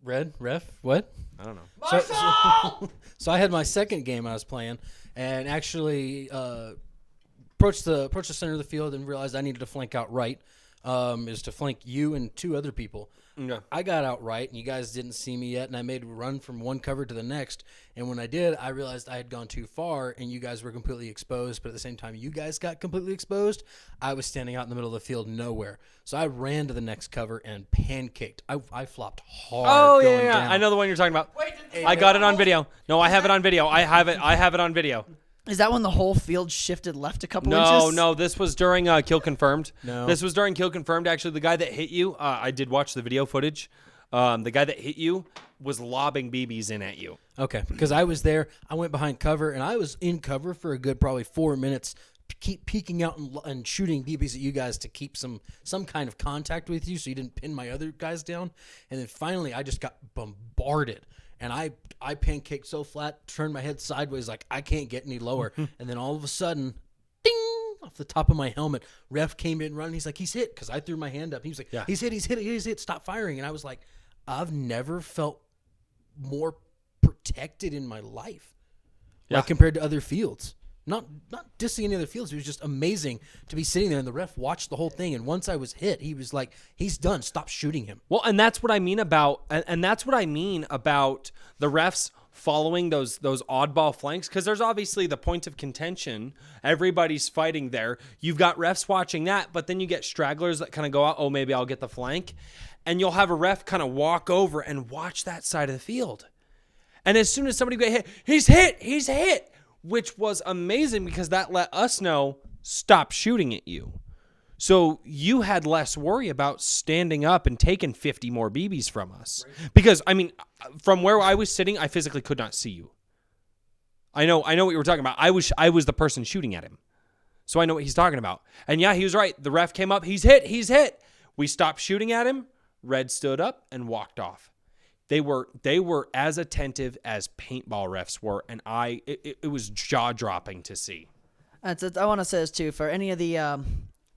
Speaker 1: Red ref. What?
Speaker 4: I don't know.
Speaker 1: So I had my second game I was playing, and actually approached the center of the field and realized I needed to flank out right. Is to flank you and 2 other people.
Speaker 4: Yeah.
Speaker 1: I got out right, and you guys didn't see me yet, and I made a run from one cover to the next. And when I did, I realized I had gone too far, and you guys were completely exposed. But at the same time, you guys got completely exposed. I was standing out in the middle of the field, nowhere. So I ran to the next cover and pancaked. I flopped hard.
Speaker 4: Oh
Speaker 1: going
Speaker 4: yeah.
Speaker 1: down.
Speaker 4: I know the one you're talking about. I got it on video. No, I have it on video. I have it on video.
Speaker 5: Is that when the whole field shifted left a couple
Speaker 4: No,
Speaker 5: inches?
Speaker 4: no, this was during Kill Confirmed.
Speaker 1: No.
Speaker 4: This was during Kill Confirmed. Actually, the guy that hit you, I did watch the video footage. The guy that hit you was lobbing BBs in at you.
Speaker 1: Okay, because I was there. I went behind cover, and I was in cover for a good probably 4 minutes, keep peeking out and shooting BBs at you guys to keep some kind of contact with you so you didn't pin my other guys down. And then finally, I just got bombarded. And I pancaked so flat, turned my head sideways like I can't get any lower. And then all of a sudden, ding, off the top of my helmet, ref came in running. He's like, he's hit, because I threw my hand up. He was like,
Speaker 4: Yeah.
Speaker 1: he's hit, stop firing. And I was like, I've never felt more protected in my life, like compared to other fields. Not dissing any other fields. It was just amazing to be sitting there, and the ref watched the whole thing. And once I was hit, he was like, he's done. Stop shooting him.
Speaker 4: Well, and that's what I mean about, and that's what I mean about the refs following those oddball flanks, because there's obviously the point of contention. Everybody's fighting there. You've got refs watching that, but then you get stragglers that kind of go out, oh, maybe I'll get the flank. And you'll have a ref kind of walk over and watch that side of the field. And as soon as somebody get hit, he's hit, which was amazing because that let us know, stop shooting at you. So you had less worry about standing up and taking 50 more BBs from us. Right. Because, I mean, from where I was sitting, I physically could not see you. I know what you were talking about. I was the person shooting at him. So I know what he's talking about. And yeah, he was right. The ref came up. He's hit. We stopped shooting at him. Red stood up and walked off. They were as attentive as paintball refs were, and it was jaw-dropping to see.
Speaker 5: I want to say this too, for any of the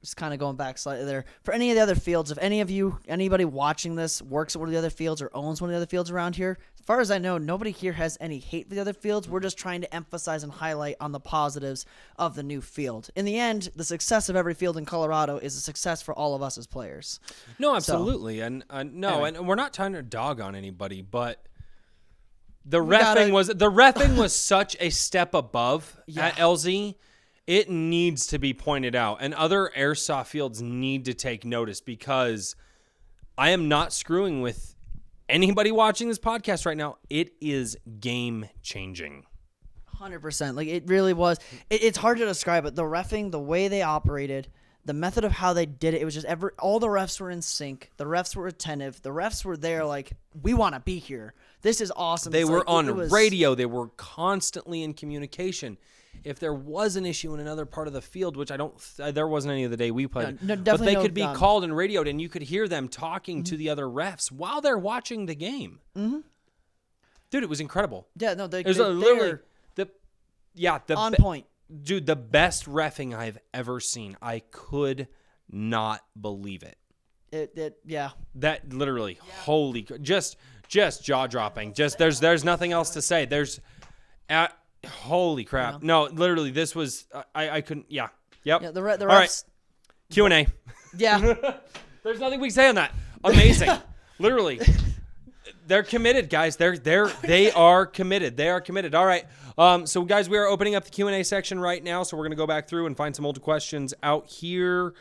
Speaker 5: just kind of going back slightly there, for any of the other fields, if anybody watching this works at one of the other fields or owns one of the other fields around here, as far as I know, nobody here has any hate for the other fields. We're just trying to emphasize and highlight on the positives of the new field. In the end, the success of every field in Colorado is a success for all of us as players.
Speaker 4: No, absolutely. So, and we're not trying to dog on anybody, but the reffing was such a step above at LZ. It needs to be pointed out, and other airsoft fields need to take notice, because I am not screwing with anybody watching this podcast right now. It is game changing.
Speaker 5: 100%. Like, it really was. It's hard to describe it. The reffing, the way they operated, the method of how they did it, it was just all the refs were in sync. The refs were attentive. The refs were there like, we want to be here. This is awesome.
Speaker 4: They were on radio. They were constantly in communication. If there was an issue in another part of the field, which there wasn't any of the day we played, but they could be called and radioed, and you could hear them talking to the other refs while they're watching the game. Mm-hmm. Dude, it was incredible.
Speaker 5: Yeah, no,
Speaker 4: it was literally
Speaker 5: on point.
Speaker 4: Dude, the best reffing I've ever seen. I could not believe it.
Speaker 5: Yeah.
Speaker 4: That literally, holy, just jaw dropping. Just there's nothing else to say. Holy crap!
Speaker 5: Yeah.
Speaker 4: No, literally, this was I couldn't. Yeah, yep.
Speaker 5: Yeah, the refs.
Speaker 4: All right, Q&A.
Speaker 5: Yeah.
Speaker 4: There's nothing we can say on that. Amazing. Literally, they're committed, guys. They are committed. They are committed. All right. So guys, we are opening up the Q&A section right now. So we're gonna go back through and find some old questions out here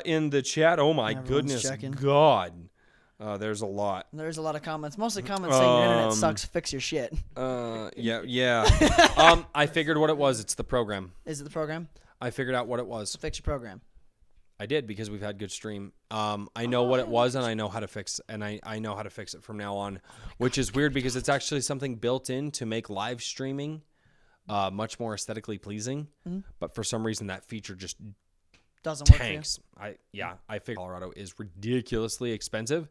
Speaker 4: in the chat. Oh my goodness,
Speaker 5: checking.
Speaker 4: God. There's a lot.
Speaker 5: There's a lot of comments. Mostly comments saying your internet sucks. Fix your shit.
Speaker 4: Yeah. I figured what it was. It's the program.
Speaker 5: Is it the program?
Speaker 4: I figured out what it was.
Speaker 5: So fix your program.
Speaker 4: I did, because we've had good stream. I know what it was, and I know how to fix, and I know how to fix it from now on, which is weird because it's actually something built in to make live streaming much more aesthetically pleasing. Mm-hmm. But for some reason, that feature just
Speaker 5: doesn't
Speaker 4: tanks. I figure Colorado is ridiculously expensive,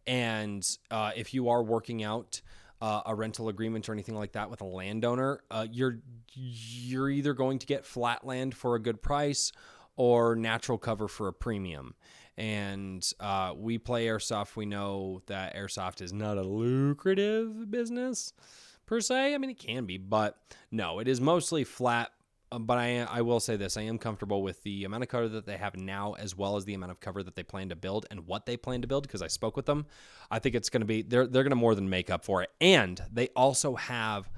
Speaker 4: and if you are working out a rental agreement or anything like that with a landowner, you're either going to get flat land for a good price or natural cover for a premium. And we play airsoft. We know that airsoft is not a lucrative business per se. I mean, it can be, but no, it is mostly flat But I will say this: I am comfortable with the amount of cover that they have now, as well as the amount of cover that they plan to build and what they plan to build. Because I spoke with them, I think it's going to be they're going to more than make up for it. And they also have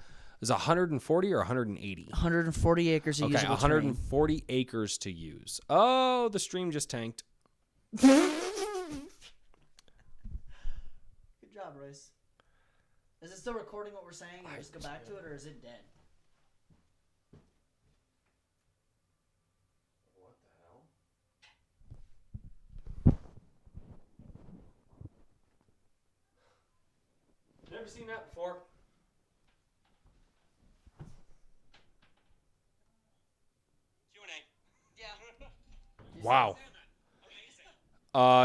Speaker 4: is 140 or 180.
Speaker 5: 140 acres of usable
Speaker 4: 140 acres to use. Oh, the stream just tanked.
Speaker 5: Good job, Royce. Is it still recording what we're saying and just go back to it, or is it dead?
Speaker 4: Never seen that before. Q&A. Yeah. Wow.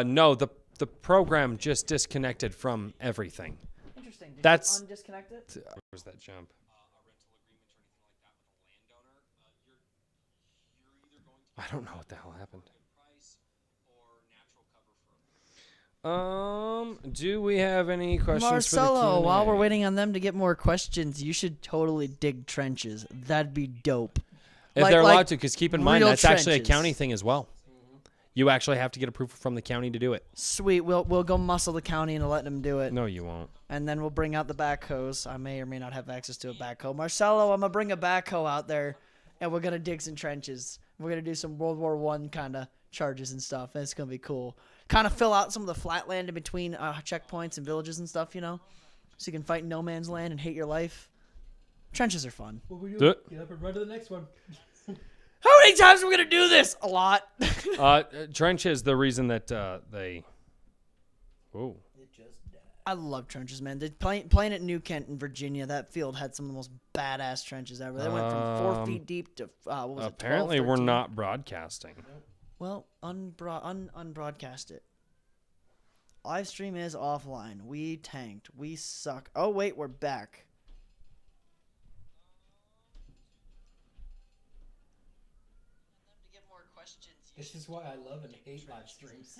Speaker 4: No, the program just disconnected from everything.
Speaker 5: Interesting. Did
Speaker 4: That's
Speaker 5: you undisconnect it?
Speaker 4: Where's that jump? I don't know what the hell happened. Do we have any questions
Speaker 5: Marcelo,
Speaker 4: for the Q&A?
Speaker 5: while we're waiting on them to get more questions, you should totally dig trenches. That'd be dope.
Speaker 4: If they're allowed to, because keep in mind,
Speaker 5: real
Speaker 4: that's actually a
Speaker 5: trenches.
Speaker 4: county thing as well. You actually have to get approval from the county to do it.
Speaker 5: Sweet. We'll go muscle the county into letting them do it.
Speaker 4: No, you won't.
Speaker 5: And then we'll bring out the backhoes. I may or may not have access to a backhoe. Marcelo, I'm going to bring a backhoe out there, and we're going to dig some trenches. We're going to do some World War I kind of charges and stuff, and it's going to be cool. Kind of fill out some of the flat land in between checkpoints and villages and stuff, you know? So you can fight in no man's land and hate your life. Trenches are fun.
Speaker 1: What we
Speaker 4: Do
Speaker 1: do?
Speaker 4: it.
Speaker 1: Get up and run to the next one.
Speaker 5: How many times are we going to do this? A lot.
Speaker 4: Trench is the reason that they... Whoa.
Speaker 5: I love trenches, man. Playing at New Kent in Virginia, that field had some of the most badass trenches ever. They went from 4 feet deep to, what was it,
Speaker 4: Apparently
Speaker 5: 12,
Speaker 4: we're
Speaker 5: 13?
Speaker 4: not broadcasting.
Speaker 5: Well, unbroadcast it. Live stream is offline. We tanked. We suck. Oh, wait, we're back.
Speaker 1: This is why I love and hate live streams.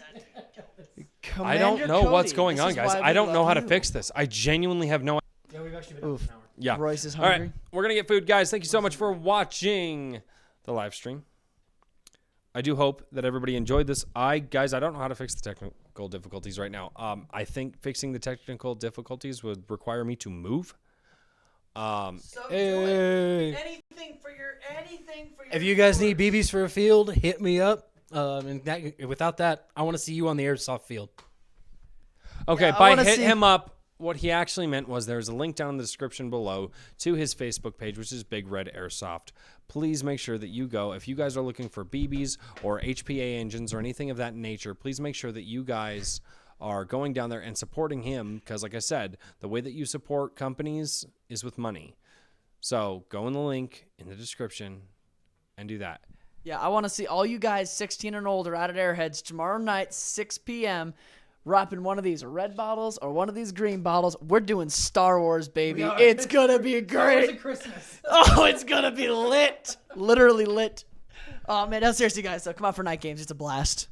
Speaker 4: I don't know what's going on, guys. I don't know how to
Speaker 5: you.
Speaker 4: fix this. I genuinely have no idea.
Speaker 1: Yeah, we've actually been out
Speaker 5: Oof.
Speaker 1: for an hour.
Speaker 4: Yeah.
Speaker 5: Royce is
Speaker 4: All
Speaker 5: hungry.
Speaker 4: right. We're going to get food, guys. Thank you so much for watching the live stream. I do hope that everybody enjoyed this. Guys, I don't know how to fix the technical difficulties right now. I think fixing the technical difficulties would require me to move.
Speaker 5: So
Speaker 4: Hey.
Speaker 5: anything for your
Speaker 1: If you guys need BBs for a field, hit me up. Without that, I want to see you on the airsoft field.
Speaker 4: Okay,
Speaker 5: Yeah, I
Speaker 4: by
Speaker 5: wanna
Speaker 4: hit
Speaker 5: see-
Speaker 4: him up, what he actually meant was there's a link down in the description below to his Facebook page, which is Big Red Airsoft. Please make sure that you go. If you guys are looking for BBs or HPA engines or anything of that nature, please make sure that you guys are going down there and supporting him because, like I said, the way that you support companies is with money. So go in the link in the description and do that.
Speaker 5: Yeah, I want to see all you guys 16 and older out at Airheads tomorrow night, 6 p.m., wrapping one of these red bottles or one of these green bottles. We're doing Star Wars, baby.
Speaker 1: are.
Speaker 5: It's going to be great.
Speaker 1: Christmas.
Speaker 5: Oh, it's going to be lit. Literally lit. Oh, man, no, seriously, guys. So come out for night games. It's a blast.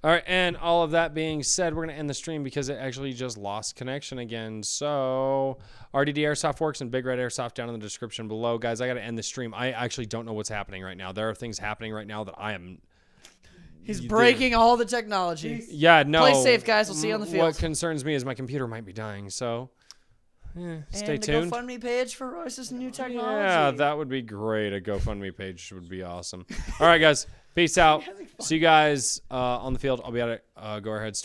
Speaker 4: All right, and all of that being said, we're going to end the stream because it actually just lost connection again. So, RDD Airsoft Works and Big Red Airsoft down in the description below. Guys, I got to end the stream. I actually don't know what's happening right now. There are things happening right now that I am...
Speaker 5: He's breaking all the technology.
Speaker 4: Yeah, no.
Speaker 5: Play safe, guys. We'll see you on the field.
Speaker 4: What concerns me is my computer might be dying, so stay
Speaker 5: and
Speaker 4: tuned.
Speaker 5: the GoFundMe page for Royce's new technology.
Speaker 4: Yeah, that would be great. A GoFundMe page would be awesome. All right, guys. Peace out. See you guys on the field. I'll be at it. Go ahead.